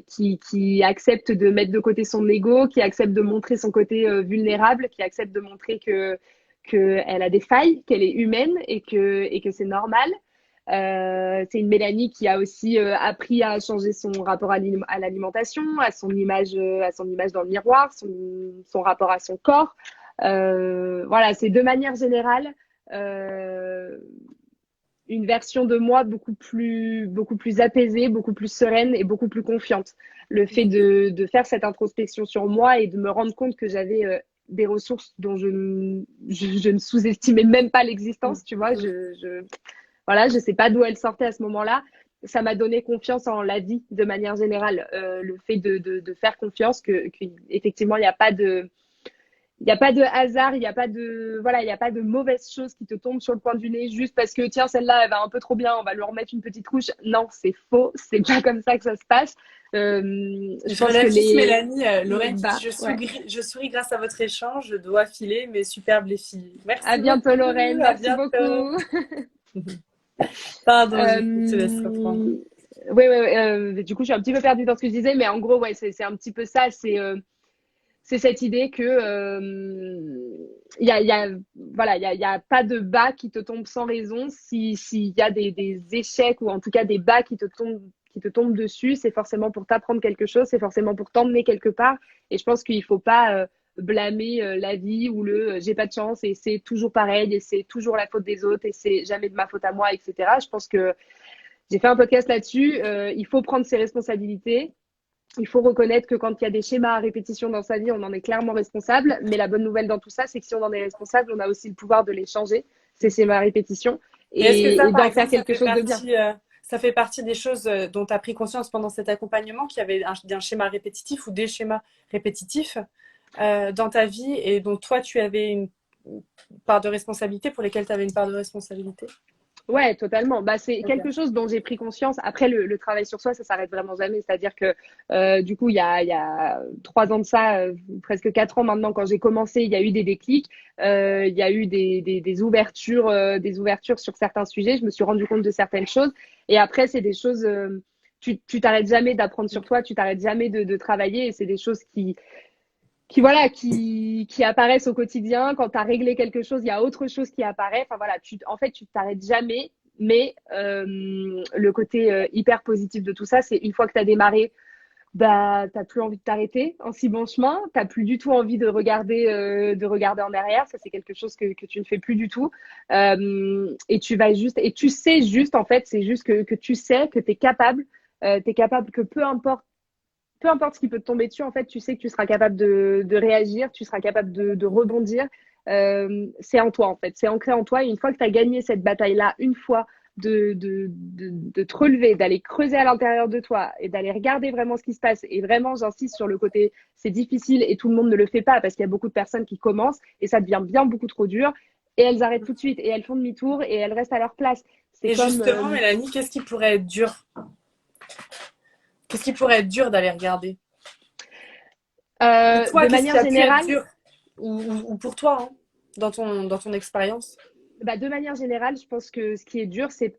qui accepte de mettre de côté son ego, qui accepte de montrer son côté vulnérable, qui accepte de montrer qu'elle a des failles, qu'elle est humaine et que c'est normal. C'est une Mélanie qui a aussi appris à changer son rapport à l'alimentation, à son image dans le miroir, son rapport à son corps. Voilà, c'est de manière générale euh, une version de moi beaucoup plus apaisée, beaucoup plus sereine et beaucoup plus confiante. Le fait de faire cette introspection sur moi et de me rendre compte que j'avais des ressources dont je ne sous-estimais même pas l'existence, tu vois, voilà, je sais pas d'où elle sortait à ce moment-là. Ça m'a donné confiance en la vie de manière générale. Le fait de faire confiance effectivement, il n'y a pas de hasard, il n'y a pas de, voilà, il n'y a pas de mauvaises choses qui te tombent sur le coin du nez juste parce que, tiens, celle-là, elle va un peu trop bien, on va lui remettre une petite couche. Non, c'est faux. C'est pas comme ça que ça se passe. Je Je pense que relève juste Mélanie, les Lorraine qui dit bas, ouais. je souris grâce à votre échange, je dois filer mes superbes les filles. À Merci bientôt, beaucoup, Lorraine. à Merci bientôt. beaucoup. Pardon, je te laisse reprendre. Oui, du coup, je suis un petit peu perdue dans ce que je disais, mais en gros, ouais, c'est un petit peu ça. C'est cette idée que y a, voilà, y a pas de bas qui te tombent sans raison. S'il y a des échecs ou en tout cas des bas qui te tombent dessus, c'est forcément pour t'apprendre quelque chose, c'est forcément pour t'emmener quelque part. Et je pense qu'il faut pas blâmer la vie ou j'ai pas de chance et c'est toujours pareil et c'est toujours la faute des autres et c'est jamais de ma faute à moi, etc. Je pense que j'ai fait un podcast là-dessus. Il faut prendre ses responsabilités. Il faut reconnaître que quand il y a des schémas à répétition dans sa vie, on en est clairement responsable. Mais la bonne nouvelle dans tout ça, c'est que si on en est responsable, on a aussi le pouvoir de les changer, ces schémas à répétition, Et est-ce que ça, et par d'en faire exemple, quelque chose de bien. ça fait partie des choses dont tu as pris conscience pendant cet accompagnement, qu'il y avait un schéma répétitif ou des schémas répétitifs dans ta vie et dont toi, tu avais une part de responsabilité, pour lesquels tu avais une part de responsabilité? Ouais, totalement. Bah, c'est Ok. quelque chose dont j'ai pris conscience. Après, le travail sur soi, ça s'arrête vraiment jamais. C'est-à-dire que, du coup, il y a 3 ans de ça, presque 4 ans maintenant, quand j'ai commencé, il y a eu des déclics, il y a eu des ouvertures sur certains sujets. Je me suis rendu compte de certaines choses. Et après, c'est des choses, tu t'arrêtes jamais d'apprendre sur toi, tu t'arrêtes jamais de travailler. Et c'est des choses voilà, qui apparaissent au quotidien. Quand tu as réglé quelque chose, il y a autre chose qui apparaît. Enfin voilà, en fait, tu t'arrêtes jamais. Mais le côté hyper positif de tout ça, c'est une fois que tu as démarré, bah, t'as plus envie de t'arrêter en si bon chemin. T'as plus du tout envie de regarder en arrière. Ça, c'est quelque chose que tu ne fais plus du tout. Et tu vas juste, et tu sais juste, en fait, c'est juste que tu sais que tu es capable que peu importe ce qui peut te tomber dessus, en fait, tu sais que tu seras capable de réagir, tu seras capable de rebondir. C'est en toi, en fait. C'est ancré en toi. Et une fois que tu as gagné cette bataille-là, une fois de te relever, d'aller creuser à l'intérieur de toi et d'aller regarder vraiment ce qui se passe. Et vraiment, j'insiste sur le côté, c'est difficile et tout le monde ne le fait pas parce qu'il y a beaucoup de personnes qui commencent et ça devient bien beaucoup trop dur. Et elles arrêtent tout de suite et elles font demi-tour et elles restent à leur place. C'est Et comme justement, Mélanie, qu'est-ce qui pourrait être dur? Qu'est-ce qui pourrait être dur d'aller regarder? Ou toi, de qu'est-ce qui manière a pu être générale. dur ou pour toi, hein, dans ton expérience? Bah, de manière générale, je pense que ce qui est dur, c'est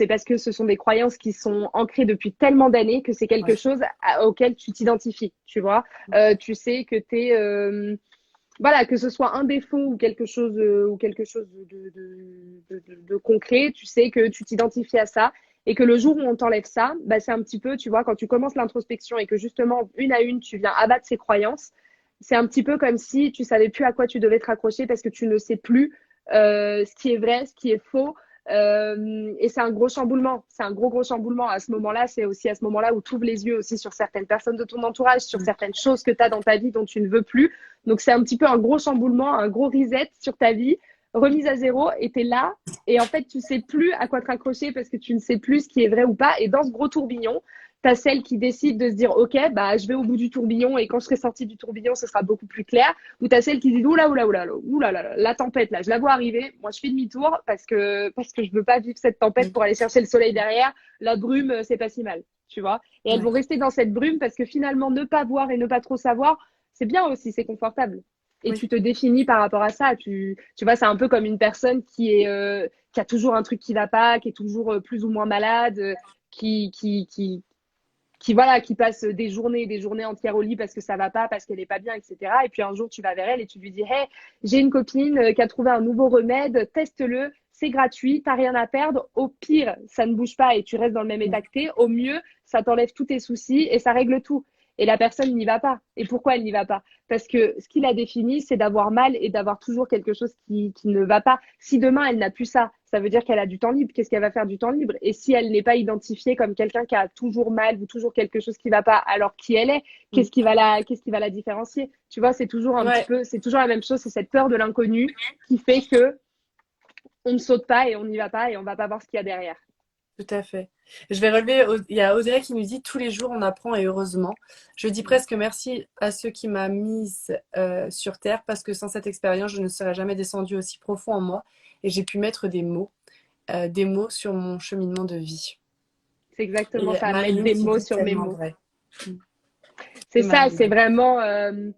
parce que ce sont des croyances qui sont ancrées depuis tellement d'années que c'est quelque Ouais. chose auquel tu t'identifies, tu vois. Tu sais que voilà, que ce soit un défaut ou quelque chose de concret, tu sais que tu t'identifies à ça et que le jour où on t'enlève ça, bah, c'est un petit peu, tu vois, quand tu commences l'introspection et que justement, une à une, tu viens abattre ces croyances, c'est un petit peu comme si tu savais plus à quoi tu devais te raccrocher parce que tu ne sais plus ce qui est vrai, ce qui est faux. Et c'est un gros chamboulement. C'est un gros chamboulement. À ce moment-là, c'est aussi à ce moment-là où tu ouvres les yeux aussi sur certaines personnes de ton entourage, sur Mm. certaines choses que tu as dans ta vie dont tu ne veux plus. Donc, c'est un petit peu un gros chamboulement, un gros reset sur ta vie, remise à zéro, et tu es là. Et en fait, tu sais plus à quoi te raccrocher parce que tu ne sais plus ce qui est vrai ou pas. Et dans ce gros tourbillon, tu as celle qui décide de se dire, OK, bah, je vais au bout du tourbillon et quand je serai sortie du tourbillon, ce sera beaucoup plus clair. Ou tu as celle qui dit, oula, la tempête, là, je la vois arriver. Moi, je fais demi-tour parce que je veux pas vivre cette tempête Mm. pour aller chercher le soleil derrière. La brume, c'est pas si mal, tu vois. Et elles Ouais. vont rester dans cette brume parce que finalement, ne pas voir et ne pas trop savoir, c'est bien aussi, c'est confortable. Et Oui. tu te définis par rapport à ça. Tu vois, c'est un peu comme une personne qui a toujours un truc qui va pas, qui est toujours plus ou moins malade, qui, qui, qui, voilà, qui passe des journées entières au lit parce que ça va pas, parce qu'elle est pas bien, etc. Et puis un jour, tu vas vers elle et tu lui dis, hey, j'ai une copine qui a trouvé un nouveau remède, teste-le, c'est gratuit, t'as rien à perdre. Au pire, ça ne bouge pas et tu restes dans le même Mm. état que t'es. Au mieux, ça t'enlève tous tes soucis et ça règle tout. Et la personne n'y va pas. Et pourquoi elle n'y va pas? Parce que ce qu'il a défini, c'est d'avoir mal et d'avoir toujours quelque chose qui ne va pas. Si demain, elle n'a plus ça, ça veut dire qu'elle a du temps libre. Qu'est-ce qu'elle va faire du temps libre? Et si elle n'est pas identifiée comme quelqu'un qui a toujours mal ou toujours quelque chose qui ne va pas, alors qui elle est, Mm. qu'est-ce qui va la différencier? Tu vois, c'est toujours un petit Ouais, peu, c'est toujours la même chose. C'est cette peur de l'inconnu qui fait que on ne saute pas et on n'y va pas et on va pas voir ce qu'il y a derrière. tout à fait. Je vais relever, il y a Audrey qui nous dit tous les jours on apprend et heureusement. Je dis presque merci à ceux qui m'ont mise sur terre parce que sans cette expérience, je ne serais jamais descendue aussi profond en moi et j'ai pu mettre des mots sur mon cheminement de vie. C'est exactement Et ça, mettre Marilyn des qui mots dit sur mes tellement mots. vrai. C'est C'est ça, Marilyn.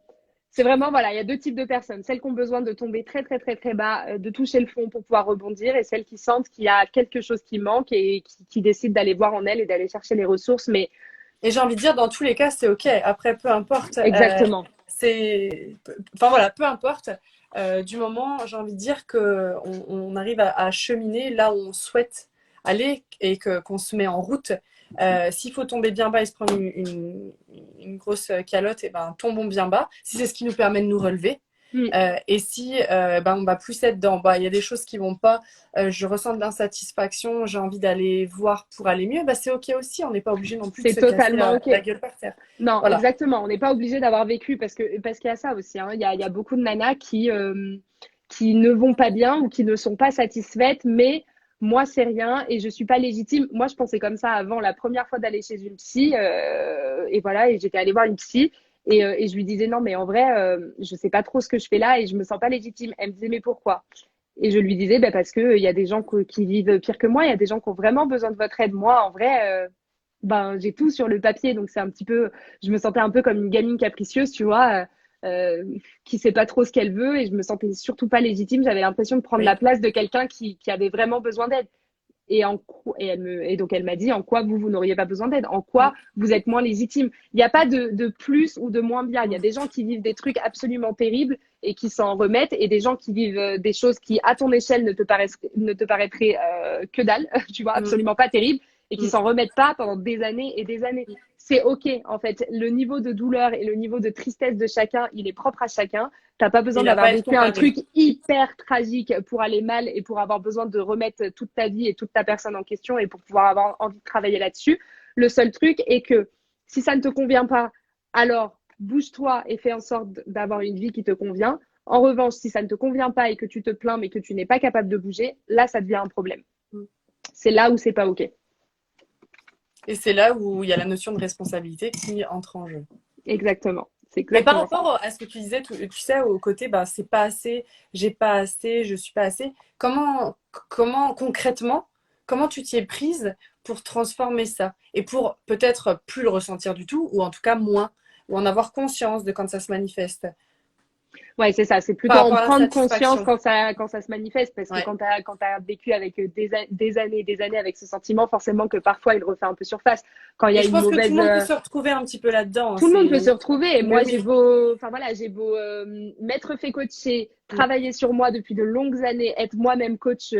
c'est vraiment, voilà, il y a deux types de personnes. Celles qui ont besoin de tomber très bas, de toucher le fond pour pouvoir rebondir, et celles qui sentent qu'il y a quelque chose qui manque et qui décident d'aller voir en elles et d'aller chercher les ressources. Mais Et j'ai envie de dire, dans tous les cas, c'est OK. Après, peu importe. exactement, Enfin voilà, peu importe. Du moment, j'ai envie de dire que on arrive à cheminer là où on souhaite aller et que qu'on se met en route. S'il faut tomber bien bas et se prendre une grosse calotte, et ben tombons bien bas. Si c'est ce qui nous permet de nous relever. mm. Et si ben, on va plus être dans, bah, il y a des choses qui vont pas, je ressens de l'insatisfaction, j'ai envie d'aller voir pour aller mieux, bah, c'est OK aussi. On n'est pas obligé non plus de C'est se casser totalement OK. la gueule par terre. Non, Voilà. exactement. On n'est pas obligé d'avoir vécu parce qu'il y a ça aussi, hein. Il y a beaucoup de nanas qui ne vont pas bien ou qui ne sont pas satisfaites, mais moi, c'est rien et je suis pas légitime. Moi, je pensais comme ça avant la première fois d'aller chez une psy et voilà, et j'étais allée voir une psy et je lui disais non, mais en vrai, je sais pas trop ce que je fais là et je me sens pas légitime. Elle me disait mais pourquoi? Et je lui disais bah, parce que il y a des gens qui vivent pire que moi, il y a des gens qui ont vraiment besoin de votre aide. Moi, en vrai, ben, j'ai tout sur le papier, donc c'est un petit peu, je me sentais un peu comme une gamine capricieuse, tu vois, qui sait pas trop ce qu'elle veut, et je me sentais surtout pas légitime. J'avais l'impression de prendre la Oui. place de quelqu'un qui avait vraiment besoin d'aide. Et donc elle m'a dit en quoi vous n'auriez pas besoin d'aide, en quoi Mm, vous êtes moins légitime. Il n'y a pas de plus ou de moins bien. Il y a mm, des gens qui vivent des trucs absolument terribles et qui s'en remettent, et des gens qui vivent des choses qui, à ton échelle, ne te paraîtraient que dalle, tu vois, mm, absolument pas terribles, et qui mm, s'en remettent pas pendant des années et des années. mm. C'est OK, en fait. Le niveau de douleur et le niveau de tristesse de chacun, il est propre à chacun. T'as pas besoin Il n'a d'avoir pas à être vécu un comparé. truc hyper tragique pour aller mal et pour avoir besoin de remettre toute ta vie et toute ta personne en question et pour pouvoir avoir envie de travailler là-dessus. Le seul truc est que si ça ne te convient pas, alors bouge-toi et fais en sorte d'avoir une vie qui te convient. En revanche, si ça ne te convient pas et que tu te plains mais que tu n'es pas capable de bouger, là, ça devient un problème. Mm. C'est là où c'est pas OK. Et c'est là où il y a la notion de responsabilité qui entre en jeu. Exactement. C'est Mais par exactement ça. rapport à ce que tu disais, tu sais, au côté, bah, c'est pas assez, j'ai pas assez, je suis pas assez, comment concrètement, comment tu t'y es prise pour transformer ça et pour peut-être plus le ressentir du tout, ou en tout cas moins, ou en avoir conscience de quand ça se manifeste? Ouais, c'est ça. C'est par plutôt en rapport à la prendre conscience satisfaction. quand ça se manifeste. Parce que Ouais. quand t'as vécu avec des années avec ce sentiment, forcément que parfois il refait un peu surface. Quand il y Et a je une pense que tout le mauvaise, monde peut se retrouver un petit peu là-dedans, hein. tout le monde peut C'est... se retrouver. Et Mais moi, oui. j'ai beau m'être fait coacher, Mm, travailler sur moi depuis de longues années, être mm, moi-même coach.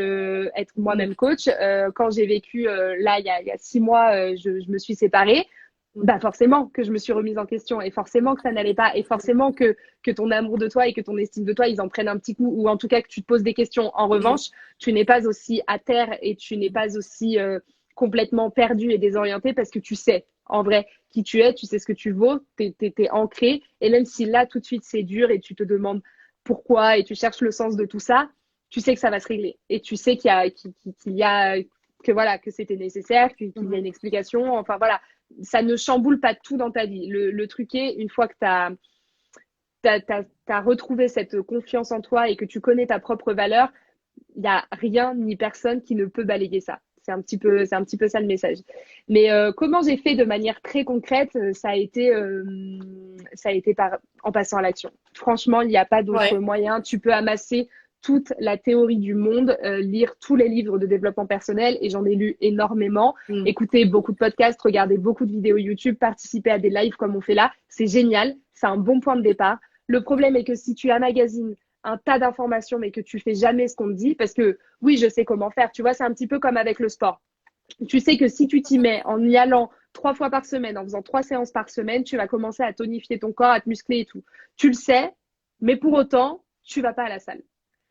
Quand j'ai vécu là, il y a 6 mois, je me suis séparée. mm, Bah forcément que je me suis remise en question et forcément que ça n'allait pas et forcément que ton amour de toi et que ton estime de toi ils en prennent un petit coup ou en tout cas que tu te poses des questions. En mm, revanche, tu n'es pas aussi à terre et tu n'es pas aussi complètement perdu et désorienté parce que tu sais en vrai qui tu es, tu sais ce que tu vaux, t'es ancré et même si là tout de suite c'est dur et tu te demandes pourquoi et tu cherches le sens de tout ça, tu sais que ça va se régler et tu sais qu'il y a que voilà que c'était nécessaire, qu'il y a mm. une explication, enfin voilà ça ne chamboule pas tout dans ta vie. Le truc est, une fois que t'as retrouvé cette confiance en toi et que tu connais ta propre valeur, il n'y a rien ni personne qui ne peut balayer ça. C'est un petit peu ça le message. Mais comment j'ai fait de manière très concrète, ça a été en passant à l'action. Franchement, il n'y a pas d'autre Ouais. moyen. Tu peux amasser toute la théorie du monde, lire tous les livres de développement personnel, et j'en ai lu énormément, Mm. écouter beaucoup de podcasts, regarder beaucoup de vidéos YouTube, participer à des lives comme on fait là. C'est génial, c'est un bon point de départ. Le problème est que si tu emmagasines un tas d'informations, mais que tu fais jamais ce qu'on te dit, parce que oui, je sais comment faire. Tu vois, c'est un petit peu comme avec le sport. Tu sais que si tu t'y mets en y allant 3 fois par semaine, en faisant 3 séances par semaine, tu vas commencer à tonifier ton corps, à te muscler et tout. Tu le sais, mais pour autant, tu vas pas à la salle.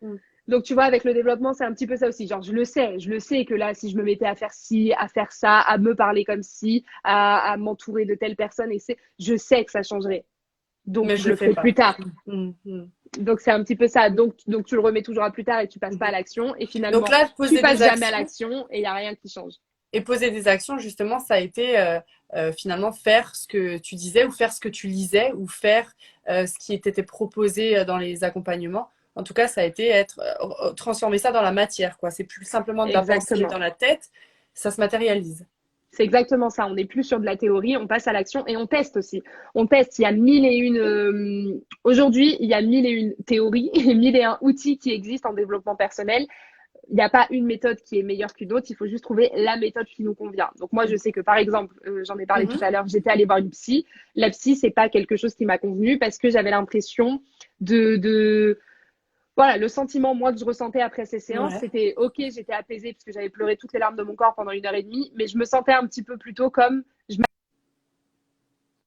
Mm. Donc, tu vois, avec le développement, c'est un petit peu ça aussi. Genre, je le sais que là, si je me mettais à faire ci, à faire ça, à me parler comme ci, à m'entourer de telle personne, je sais que ça changerait. Donc, Mais je je le le fais ferai pas. plus tard. Mm, mm. Donc, c'est un petit peu ça. Donc, tu le remets toujours à plus tard et tu passes pas à Mhm. l'action. Et Donc finalement, là, tu poser des passes jamais à actions l'action et il n'y a rien qui change. et poser des actions, justement, ça a été finalement faire ce que tu disais ou faire ce que tu lisais ou faire ce qui était proposé dans les accompagnements. En tout cas, ça a été transformer ça dans la matière, quoi. C'est plus simplement de la pensée dans Exactement. la tête, ça se matérialise. C'est exactement ça. On n'est plus sur de la théorie, on passe à l'action et on teste aussi. On teste. Il y a mille et une. Aujourd'hui, il y a mille et une théories et mille et un outils qui existent en développement personnel. Il n'y a pas une méthode qui est meilleure qu'une autre. Il faut juste trouver la méthode qui nous convient. Donc moi, je sais que par exemple, j'en ai parlé tout Mhm. à l'heure, j'étais allée voir une psy. La psy, c'est pas quelque chose qui m'a convenu parce que j'avais l'impression de voilà, le sentiment, moi, que je ressentais après ces séances, Ouais. c'était OK, j'étais apaisée parce que j'avais pleuré toutes les larmes de mon corps pendant 1 heure et demie, mais je me sentais un petit peu plutôt comme je m'avais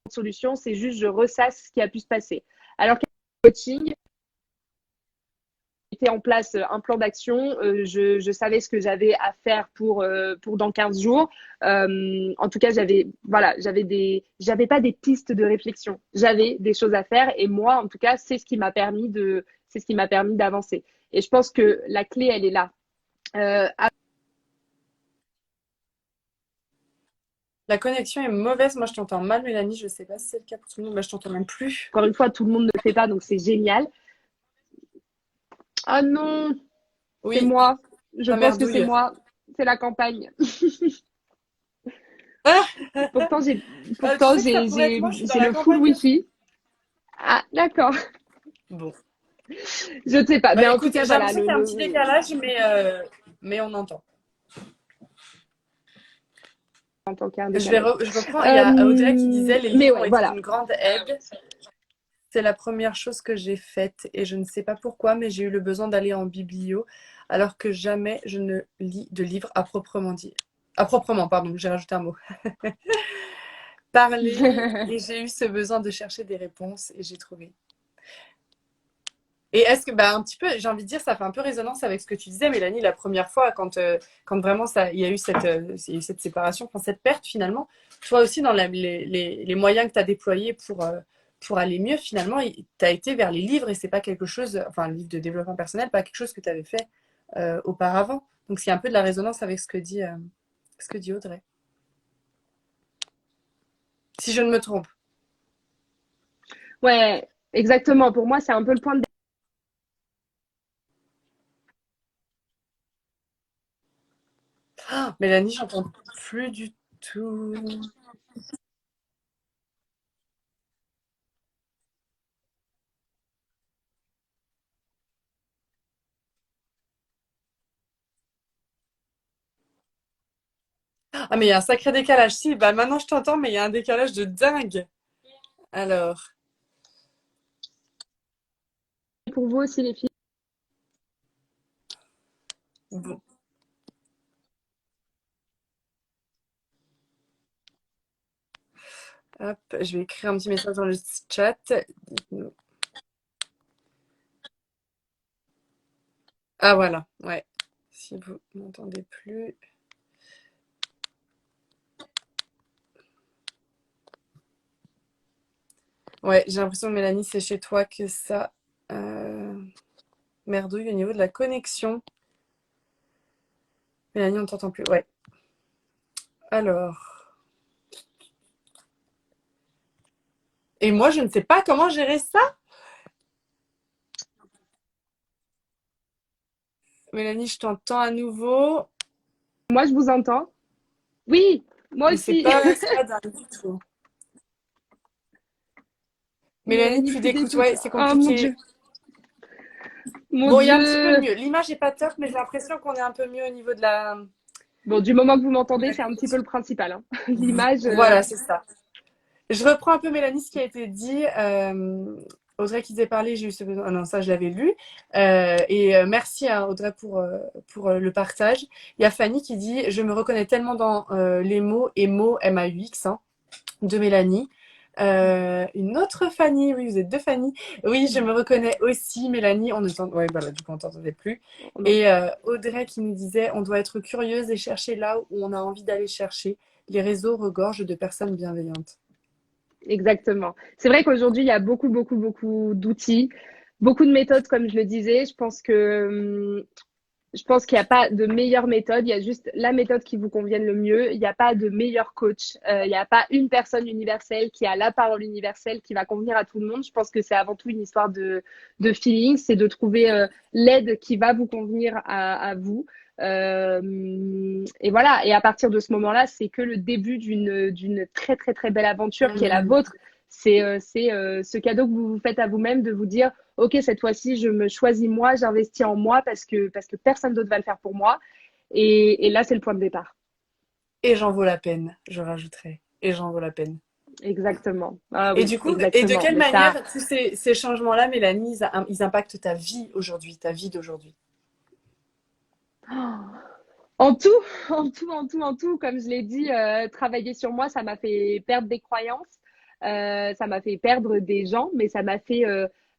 une solution, c'est juste je ressasse ce qui a pu se passer. Alors qu'avec le coaching, mettais en place un plan d'action, je savais ce que j'avais à faire pour dans 15 jours. En tout cas, j'avais pas des pistes de réflexion. J'avais des choses à faire et moi, en tout cas, c'est ce qui m'a permis d'avancer. Et je pense que la clé, elle est là. Euh, La connexion est mauvaise. Moi, je t'entends mal, Mélanie. Je sais pas si c'est le cas pour tout le monde. Bah, je t'entends même plus. Encore une fois, tout le monde ne le fait pas, donc c'est génial. Ah non, c'est Oui, moi. Je la pense que c'est merdouille. moi. C'est la campagne. Ah, Pourtant, tu sais que ça pourrait être moi. Je suis dans j'ai la le full campagne aussi. wifi. Ah, d'accord. Bon. Je ne sais pas. Mais Bah en tout écoute, cas, j'ai voilà, l'impression qu'il y a un petit décalage, mais on entend. en tant qu'un décalage. Je reprends. Il y a Audrey qui disait les Mais livres ont ouais, été voilà. d'une grande aide. C'est la première chose que j'ai faite et je ne sais pas pourquoi, mais j'ai eu le besoin d'aller en biblio alors que jamais je ne lis de livres à proprement dire. À proprement, pardon, j'ai rajouté un mot. Parler et j'ai eu ce besoin de chercher des réponses et j'ai trouvé. Et est-ce que, bah, un petit peu, j'ai envie de dire, ça fait un peu résonance avec ce que tu disais, Mélanie, la première fois, quand vraiment il y a eu il y a eu cette séparation, enfin, cette perte finalement. Toi aussi, dans les moyens que tu as déployés pour aller mieux, finalement, tu as été vers les livres et c'est pas quelque chose, enfin, le livre de développement personnel, pas quelque chose que tu avais fait auparavant. Donc, c'est un peu de la résonance avec ce que dit Audrey. Si je ne me trompe. Ouais, exactement. Pour moi, c'est un peu le point de Ah, Mélanie, j'entends plus du tout. Ah, mais il y a un sacré décalage. Si, bah maintenant je t'entends, mais il y a un décalage de dingue. Alors, Pour vous aussi, les filles. bon, hop, je vais écrire un petit message dans le chat. Dites-nous. Ah, voilà, ouais. Si vous m'entendez plus. Ouais, j'ai l'impression, Mélanie, c'est chez toi que ça merdouille au niveau de la connexion. Mélanie, on t'entend plus. Ouais. Alors. Et moi, je ne sais pas comment gérer ça. Mélanie, je t'entends à nouveau, Moi, je vous entends. Oui, moi mais aussi. c'est pas dingue du tout. Mélanie, Mélanie, plus plus d'écoute, d'écoute. ouais, c'est Oh mon compliqué. Dieu. Mon Bon, il y a un petit peu Dieu. mieux. L'image est pas top, mais j'ai l'impression qu'on est un peu mieux au niveau de la. Bon, du moment que vous De m'entendez, la c'est un petit peu connexion. le principal, hein. L'image, Voilà, c'est ça. Je reprends un peu, Mélanie, ce qui a été dit. Audrey qui disait parler, j'ai eu ce besoin. Ah non, ça, je l'avais lu. Merci à Audrey pour le partage. Il y a Fanny qui dit: Je me reconnais tellement dans les mots et mots MAUX hein, de Mélanie. Une autre Fanny, oui, vous êtes deux Fanny. Oui, je me reconnais aussi, Mélanie. On ne ouais, voilà, du coup, on t'entendait plus. non, Et Audrey qui nous disait: On doit être curieuse et chercher là où on a envie d'aller chercher. Les réseaux regorgent de personnes bienveillantes. exactement. C'est vrai qu'aujourd'hui, il y a beaucoup, beaucoup, beaucoup d'outils, beaucoup de méthodes, comme je le disais. Je pense qu'il n'y a pas de meilleure méthode, il y a juste la méthode qui vous convienne le mieux. Il n'y a pas de meilleur coach, il n'y a pas une personne universelle qui a la parole universelle qui va convenir à tout le monde. Je pense que c'est avant tout une histoire de feeling, c'est de trouver l'aide qui va vous convenir à vous. Et voilà, et à partir de ce moment-là, c'est que le début d'une très très très belle aventure qui est la Mmh. vôtre. C'est ce cadeau que vous vous faites à vous-même de vous dire ok, cette fois-ci, je me choisis moi, j'investis en moi parce que personne d'autre va le faire pour moi. Et là, c'est le point de départ. Et j'en vaut la peine, je rajouterais. Et j'en vaut la peine. Exactement. Ah Et oui, du coup, et de exactement. quelle Mais ça, manière tous ces changements-là, Mélanie, ils impactent ta vie aujourd'hui, ta vie d'aujourd'hui? en tout, en tout, comme je l'ai dit, travailler sur moi, ça m'a fait perdre des croyances, ça m'a fait perdre des gens, mais ça m'a fait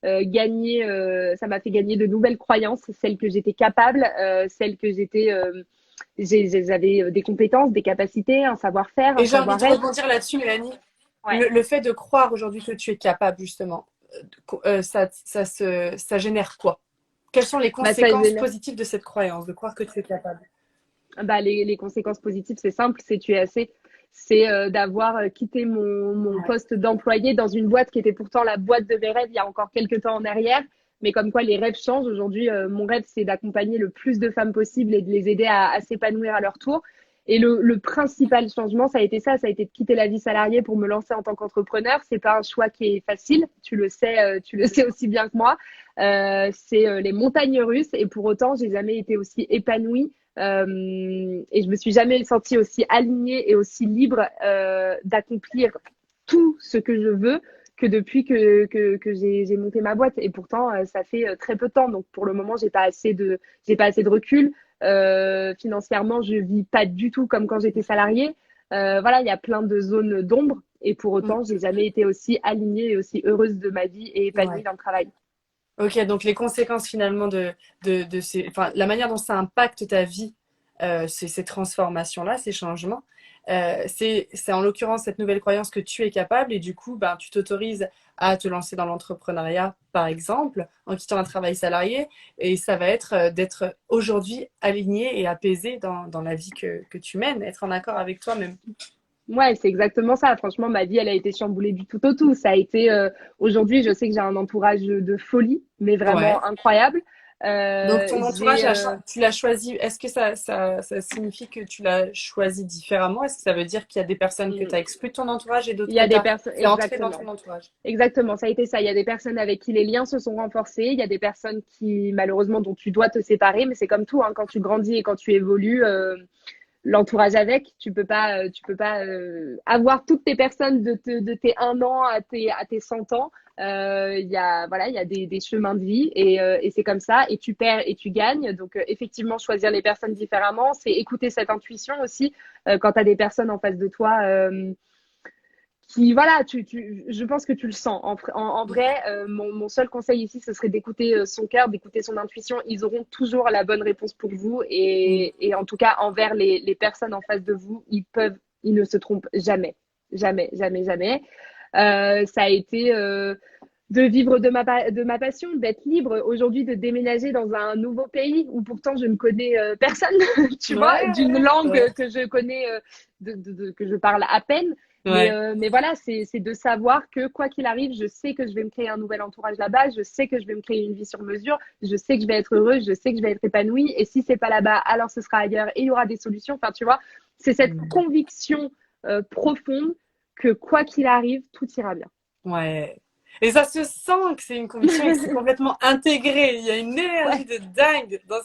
gagner de nouvelles croyances, celles que j'étais capable, celles que j'avais des compétences, des capacités, un savoir-faire, un Et j'ai envie de savoir-être. rebondir là-dessus, Mélanie. Ouais. Le fait de croire aujourd'hui que tu es capable, justement, ça génère quoi? Quelles sont les Bah, ça conséquences génère. positives de cette croyance, de croire que tu es capable? Bah, les conséquences positives, c'est simple, c'est tu es assez. C'est d'avoir quitté mon Ouais. poste d'employé dans une boîte qui était pourtant la boîte de mes rêves il y a encore quelques temps en arrière. Mais comme quoi les rêves changent. Aujourd'hui, mon rêve, c'est d'accompagner le plus de femmes possible et de les aider à s'épanouir à leur tour. Et le principal changement, ça a été de quitter la vie salariée pour me lancer en tant qu'entrepreneur. C'est pas un choix qui est facile, tu le sais aussi bien que moi. C'est les montagnes russes et pour autant, j'ai jamais été aussi épanouie et je me suis jamais sentie aussi alignée et aussi libre d'accomplir tout ce que je veux que depuis que j'ai monté ma boîte. Et pourtant, ça fait très peu de temps. Donc pour le moment, j'ai pas assez de recul. Financièrement, je vis pas du tout comme quand j'étais salariée. Voilà, il y a plein de zones d'ombre. Et pour autant, Mm. j'ai jamais été aussi alignée et aussi heureuse de ma vie et épanouie Ouais. dans le travail. Ok, donc les conséquences finalement de ces, enfin, la manière dont ça impacte ta vie, ces transformations-là, ces changements, c'est en l'occurrence cette nouvelle croyance que tu es capable et du coup, ben, tu t'autorises à te lancer dans l'entrepreneuriat, par exemple, en quittant un travail salarié et ça va être d'être aujourd'hui aligné et apaisé dans la vie que tu mènes, être en accord avec toi-même. Ouais, c'est exactement ça. Franchement, ma vie, elle a été chamboulée du tout au tout. Ça a été aujourd'hui, je sais que j'ai un entourage de folie, mais Ouais. vraiment incroyable. Donc ton entourage, J'ai tu l'as choisi. Est-ce que ça signifie que tu l'as choisi différemment? Est-ce que ça veut dire qu'il y a des personnes que tu as exclues de ton entourage et il d'autres y que a tu des as personnes fait entrer dans ton exactement. entourage? Exactement, ça a été ça. Il y a des personnes avec qui les liens se sont renforcés. Il y a des personnes qui, malheureusement, dont tu dois te séparer. Mais c'est comme tout, hein, quand tu grandis et quand tu évolues, l'entourage avec. Tu peux pas avoir toutes tes personnes de tes 1 an à tes 100 ans. Il y a, voilà, il y a des chemins de vie et c'est comme ça. Et tu perds et tu gagnes. Donc, effectivement, choisir les personnes différemment, c'est écouter cette intuition aussi quand tu as des personnes en face de toi. Qui, voilà, je pense que tu le sens. En vrai, mon seul conseil ici, ce serait d'écouter son cœur, d'écouter son intuition. Ils auront toujours la bonne réponse pour vous. Mm. Et en tout cas, envers les personnes en face de vous, ils ne se trompent jamais. Jamais, jamais, jamais. Ça a été de vivre de ma passion, d'être libre aujourd'hui, de déménager dans un nouveau pays où pourtant je ne connais personne, tu vois, d'une Ouais, langue ouais, que je connais, que je parle à peine. ouais. Mais voilà, c'est de savoir que quoi qu'il arrive, je sais que je vais me créer un nouvel entourage là-bas, je sais que je vais me créer une vie sur mesure, je sais que je vais être heureuse, je sais que je vais être épanouie. Et si c'est pas là-bas, alors ce sera ailleurs et il y aura des solutions. Enfin, tu vois, c'est cette Mm. conviction profonde que quoi qu'il arrive, tout ira bien. Ouais. Et ça se sent que c'est une conviction et que c'est complètement intégré. Il y a une énergie Ouais. de dingue dans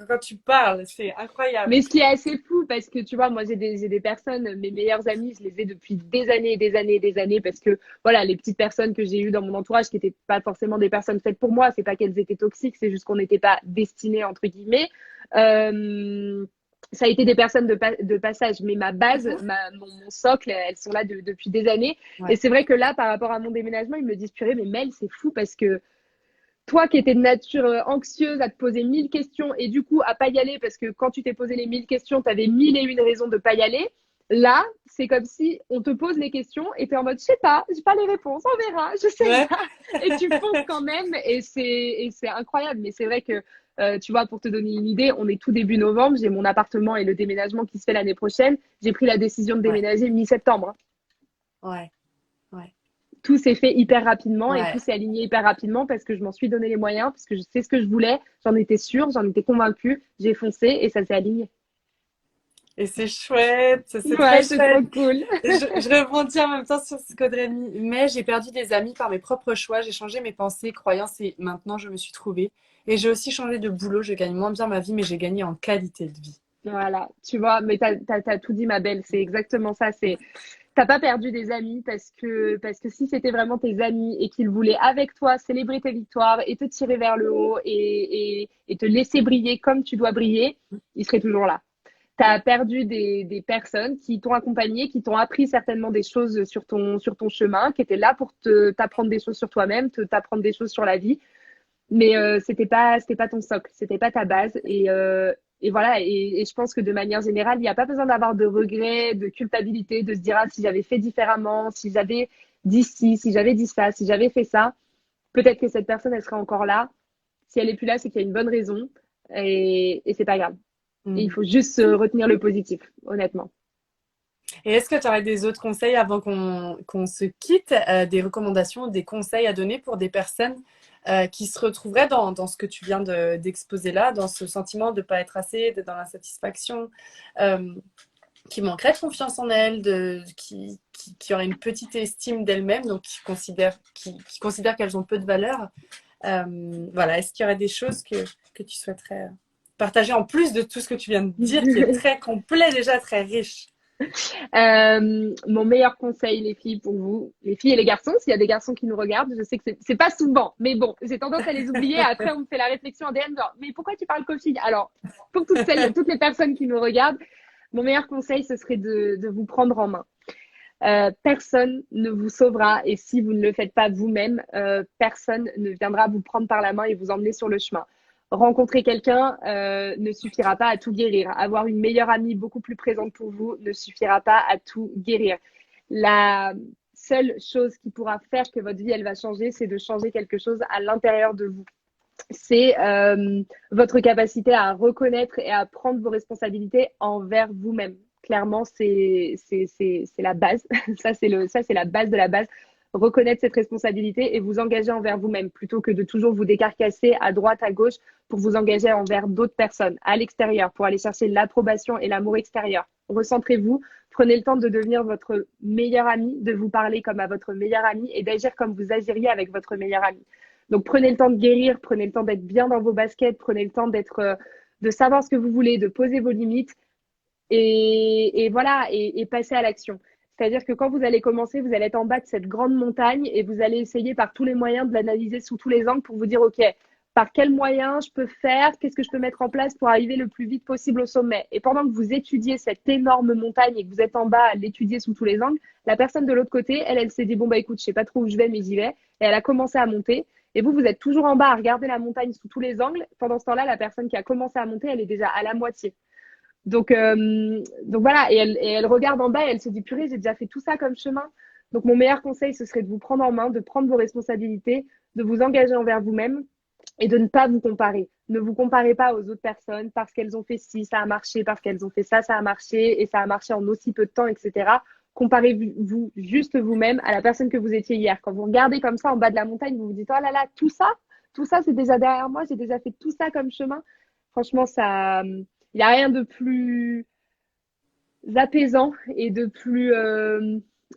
quand tu parles. C'est incroyable. Mais ce qui est assez fou, parce que tu vois, moi j'ai des personnes, mes meilleures amies, je les ai depuis des années et des années et des années, parce que voilà, les petites personnes que j'ai eues dans mon entourage qui n'étaient pas forcément des personnes faites pour moi, c'est pas qu'elles étaient toxiques, c'est juste qu'on n'était pas destinées, entre guillemets. Euh, Ça a été des personnes de passage, mais ma base, Mhm. mon socle, elles sont là depuis des années. Et Ouais. c'est vrai que là, par rapport à mon déménagement, ils me disent, purée, mais Mel, c'est fou parce que toi qui étais de nature anxieuse à te poser 1000 questions et du coup à pas y aller parce que quand tu t'es posé les 1000 questions, tu avais 1001 raisons de pas y aller. Là, c'est comme si on te pose les questions et tu es en mode, je sais pas, j'ai pas les réponses, on verra, je sais Ouais. pas. Et tu fonces quand même et c'est incroyable. Mais c'est vrai que, tu vois, pour te donner une idée, on est tout début novembre, j'ai mon appartement et le déménagement qui se fait l'année prochaine. J'ai pris la décision de Ouais. déménager mi-septembre. Ouais. Ouais. Tout s'est fait hyper rapidement et tout Ouais. s'est aligné hyper rapidement parce que je m'en suis donné les moyens, parce que je sais ce que je voulais, j'en étais sûre, j'en étais convaincue, j'ai foncé et ça s'est aligné. Et c'est chouette, c'est très Ouais, c'est trop chouette. cool. Je rebondis en même temps sur ce qu'Audrey dit. Mais j'ai perdu des amis par mes propres choix. J'ai changé mes pensées, croyances et maintenant je me suis trouvée. Et j'ai aussi changé de boulot. Je gagne moins bien ma vie, mais j'ai gagné en qualité de vie. Voilà, tu vois, mais t'as tout dit, ma belle, c'est exactement ça. T'as pas perdu des amis parce que si c'était vraiment tes amis et qu'ils voulaient avec toi célébrer tes victoires et te tirer vers le haut et te laisser briller comme tu dois briller, ils seraient toujours là. Tu as perdu des personnes qui t'ont accompagné, qui t'ont appris certainement des choses sur ton chemin, qui étaient là pour t'apprendre des choses sur toi-même, t'apprendre des choses sur la vie. Mais c'était pas ton socle, c'était pas ta base. Et voilà, et je pense que de manière générale, il n'y a pas besoin d'avoir de regrets, de culpabilité, de se dire, ah, si j'avais fait différemment, si j'avais dit ci, si j'avais dit ça, si j'avais fait ça, peut-être que cette personne, elle serait encore là. Si elle est plus là, c'est qu'il y a une bonne raison et c'est pas grave. Et il Mm. faut juste retenir le positif, honnêtement. Et est-ce que tu aurais des autres conseils avant qu'on se quitte, des recommandations, des conseils à donner pour des personnes qui se retrouveraient dans ce que tu viens d'exposer là, dans ce sentiment de ne pas être assez, d'être dans l'insatisfaction, euh, qui manqueraient de confiance en elles, qui auraient une petite estime d'elles-mêmes, donc qui considèrent qu'elles ont peu de valeur. Voilà, est-ce qu'il y aurait des choses que tu souhaiterais partager en plus de tout ce que tu viens de dire, qui est très complet déjà, très riche? Mon meilleur conseil, les filles, pour vous, les filles et les garçons, s'il y a des garçons qui nous regardent, je sais que c'est pas souvent, mais bon, j'ai tendance à les oublier. Après, on me fait la réflexion en DM, genre, mais pourquoi tu parles qu'aux filles? Alors, pour toutes les personnes qui nous regardent, mon meilleur conseil, ce serait de vous prendre en main. Personne ne vous sauvera et si vous ne le faites pas vous-même, personne ne viendra vous prendre par la main et vous emmener sur le chemin. Rencontrer quelqu'un ne suffira pas à tout guérir. Avoir une meilleure amie beaucoup plus présente pour vous ne suffira pas à tout guérir. La seule chose qui pourra faire que votre vie elle va changer, c'est de changer quelque chose à l'intérieur de vous. C'est votre capacité à reconnaître et à prendre vos responsabilités envers vous-même. Clairement, c'est la base. Ça, c'est la base de la base. Reconnaître cette responsabilité et vous engager envers vous-même plutôt que de toujours vous décarcasser à droite, à gauche pour vous engager envers d'autres personnes à l'extérieur pour aller chercher l'approbation et l'amour extérieur. Recentrez-vous, prenez le temps de devenir votre meilleur ami, de vous parler comme à votre meilleur ami et d'agir comme vous agiriez avec votre meilleur ami. Donc prenez le temps de guérir, prenez le temps d'être bien dans vos baskets, prenez le temps de savoir ce que vous voulez, de poser vos limites et voilà, et passer à l'action. C'est-à-dire que quand vous allez commencer, vous allez être en bas de cette grande montagne et vous allez essayer par tous les moyens de l'analyser sous tous les angles pour vous dire, OK, par quels moyens je peux faire, qu'est-ce que je peux mettre en place pour arriver le plus vite possible au sommet. Et pendant que vous étudiez cette énorme montagne et que vous êtes en bas à l'étudier sous tous les angles, la personne de l'autre côté, elle s'est dit, bon, bah écoute, je sais pas trop où je vais, mais j'y vais. Et elle a commencé à monter. Et vous êtes toujours en bas à regarder la montagne sous tous les angles. Pendant ce temps-là, la personne qui a commencé à monter, elle est déjà à la moitié. Donc voilà, et elle regarde en bas et elle se dit, purée, j'ai déjà fait tout ça comme chemin. Donc mon meilleur conseil, ce serait de vous prendre en main, de prendre vos responsabilités, de vous engager envers vous-même et de ne pas vous comparer. Ne vous comparez pas aux autres personnes parce qu'elles ont fait ci, ça a marché, parce qu'elles ont fait ça a marché et ça a marché en aussi peu de temps, etc. Comparez-vous juste vous-même à la personne que vous étiez hier. Quand vous regardez comme ça en bas de la montagne, vous vous dites, oh là là, tout ça, c'est déjà derrière moi, j'ai déjà fait tout ça comme chemin. Franchement, il n'y a rien de plus apaisant et de plus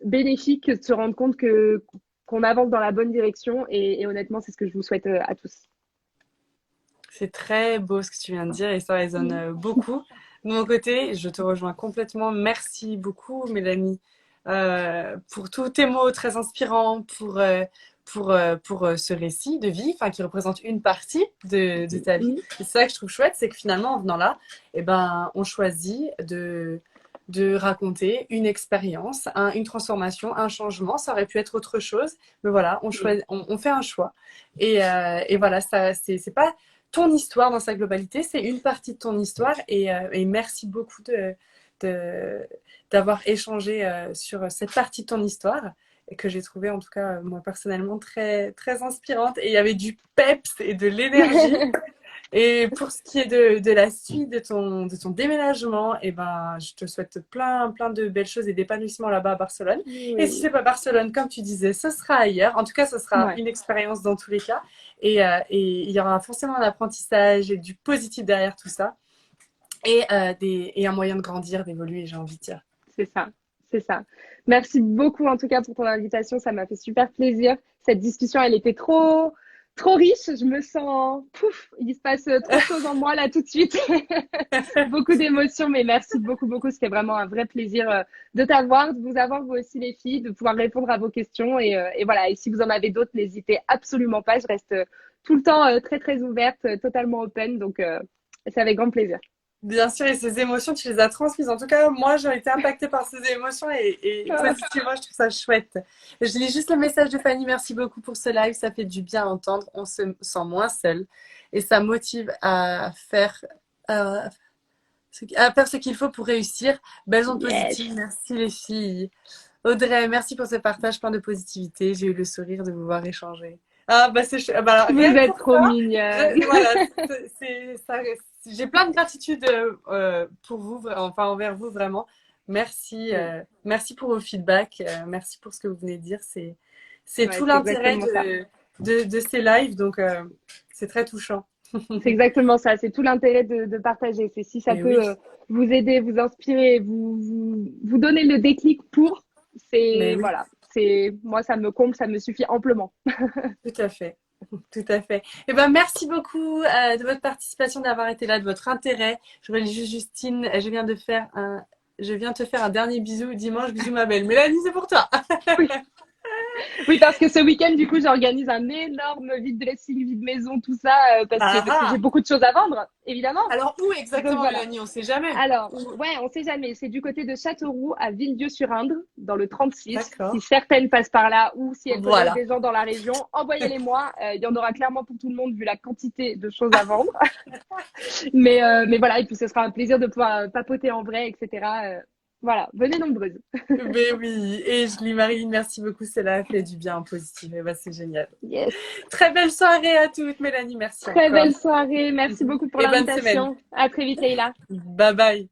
bénéfique que de se rendre compte qu'on avance dans la bonne direction. Et honnêtement, c'est ce que je vous souhaite à tous. C'est très beau ce que tu viens de dire et ça résonne beaucoup. De mon côté, je te rejoins complètement. Merci beaucoup, Mélanie, pour tous tes mots très inspirants, pour ce récit de vie, enfin, qui représente une partie de ta vie. Et c'est ça que je trouve chouette, c'est que finalement, en venant là, eh ben, on choisit de raconter une expérience, une transformation, un changement. Ça aurait pu être autre chose, mais voilà, on fait un choix. Et voilà, ça, c'est pas ton histoire dans sa globalité, c'est une partie de ton histoire. Et merci beaucoup d'avoir échangé sur cette partie de ton histoire et que j'ai trouvé en tout cas moi personnellement très très inspirante. Et il y avait du peps et de l'énergie. Et pour ce qui est de la suite de ton déménagement, eh ben, je te souhaite plein de belles choses et d'épanouissement là-bas à Barcelone. Oui. Et si c'est pas Barcelone, comme tu disais, ce sera ailleurs. En tout cas, ce sera une expérience dans tous les cas. Et il y aura forcément un apprentissage et du positif derrière tout ça. Et un moyen de grandir, d'évoluer, j'ai envie de dire. C'est ça, c'est ça. Merci beaucoup en tout cas pour ton invitation, ça m'a fait super plaisir. Cette discussion, elle était trop riche, je me sens, il se passe trop de choses en moi là tout de suite. Beaucoup d'émotions, mais merci beaucoup. C'était vraiment un vrai plaisir de t'avoir, de vous avoir vous aussi les filles, de pouvoir répondre à vos questions. Et voilà, et si vous en avez d'autres, n'hésitez absolument pas. Je reste tout le temps très, très ouverte, totalement open. Donc, c'est avec grand plaisir. Bien sûr, et ces émotions, tu les as transmises. En tout cas, moi, j'ai été impactée par ces émotions et positivement, je trouve ça chouette. Je lis juste le message de Fanny. Merci beaucoup pour ce live. Ça fait du bien à entendre. On se sent moins seul et ça motive à faire ce qu'il faut pour réussir. Belles ondes positives. Merci les filles. Audrey, merci pour ce partage plein de positivité. J'ai eu le sourire de vous voir échanger. Ah, bah, c'est chouette. Bah, vous êtes trop mignonne. Voilà, ça, j'ai plein de gratitude pour vous, enfin envers vous vraiment. Merci, merci pour vos feedbacks, merci pour ce que vous venez de dire. C'est tout l'intérêt de ces lives, donc c'est très touchant. C'est exactement ça, c'est tout l'intérêt de partager. C'est si ça peut vous aider, vous inspirer, vous donner le déclic pour, voilà. Moi, ça me comble, ça me suffit amplement. Tout à fait. Tout à fait. Eh ben, merci beaucoup de votre participation, d'avoir été là, de votre intérêt. Je relis juste Justine. Je viens te faire un dernier bisou dimanche. Bisous ma belle. Mélanie, c'est pour toi. Oui, parce que ce week-end, du coup, j'organise un énorme vide dressing, vide maison, tout ça, parce que j'ai beaucoup de choses à vendre, évidemment. Alors, où exactement, voilà. Mélanie? On sait jamais. Alors, on sait jamais. C'est du côté de Châteauroux, à Villedieu-sur-Indre, dans le 36. Si certaines passent par là ou si elles connaissent des gens dans la région, envoyez-les-moi. Il y en aura clairement pour tout le monde vu la quantité de choses à vendre. mais voilà, et puis ce sera un plaisir de pouvoir papoter en vrai, etc. Voilà, venez nombreuses. Mais oui, et je lis Marie, merci beaucoup, cela fait du bien en positif. Et bah, c'est génial. Yes. Très belle soirée à toutes, Mélanie, merci. Très belle soirée, merci beaucoup pour l'invitation. À très vite, Leïla. Bye bye.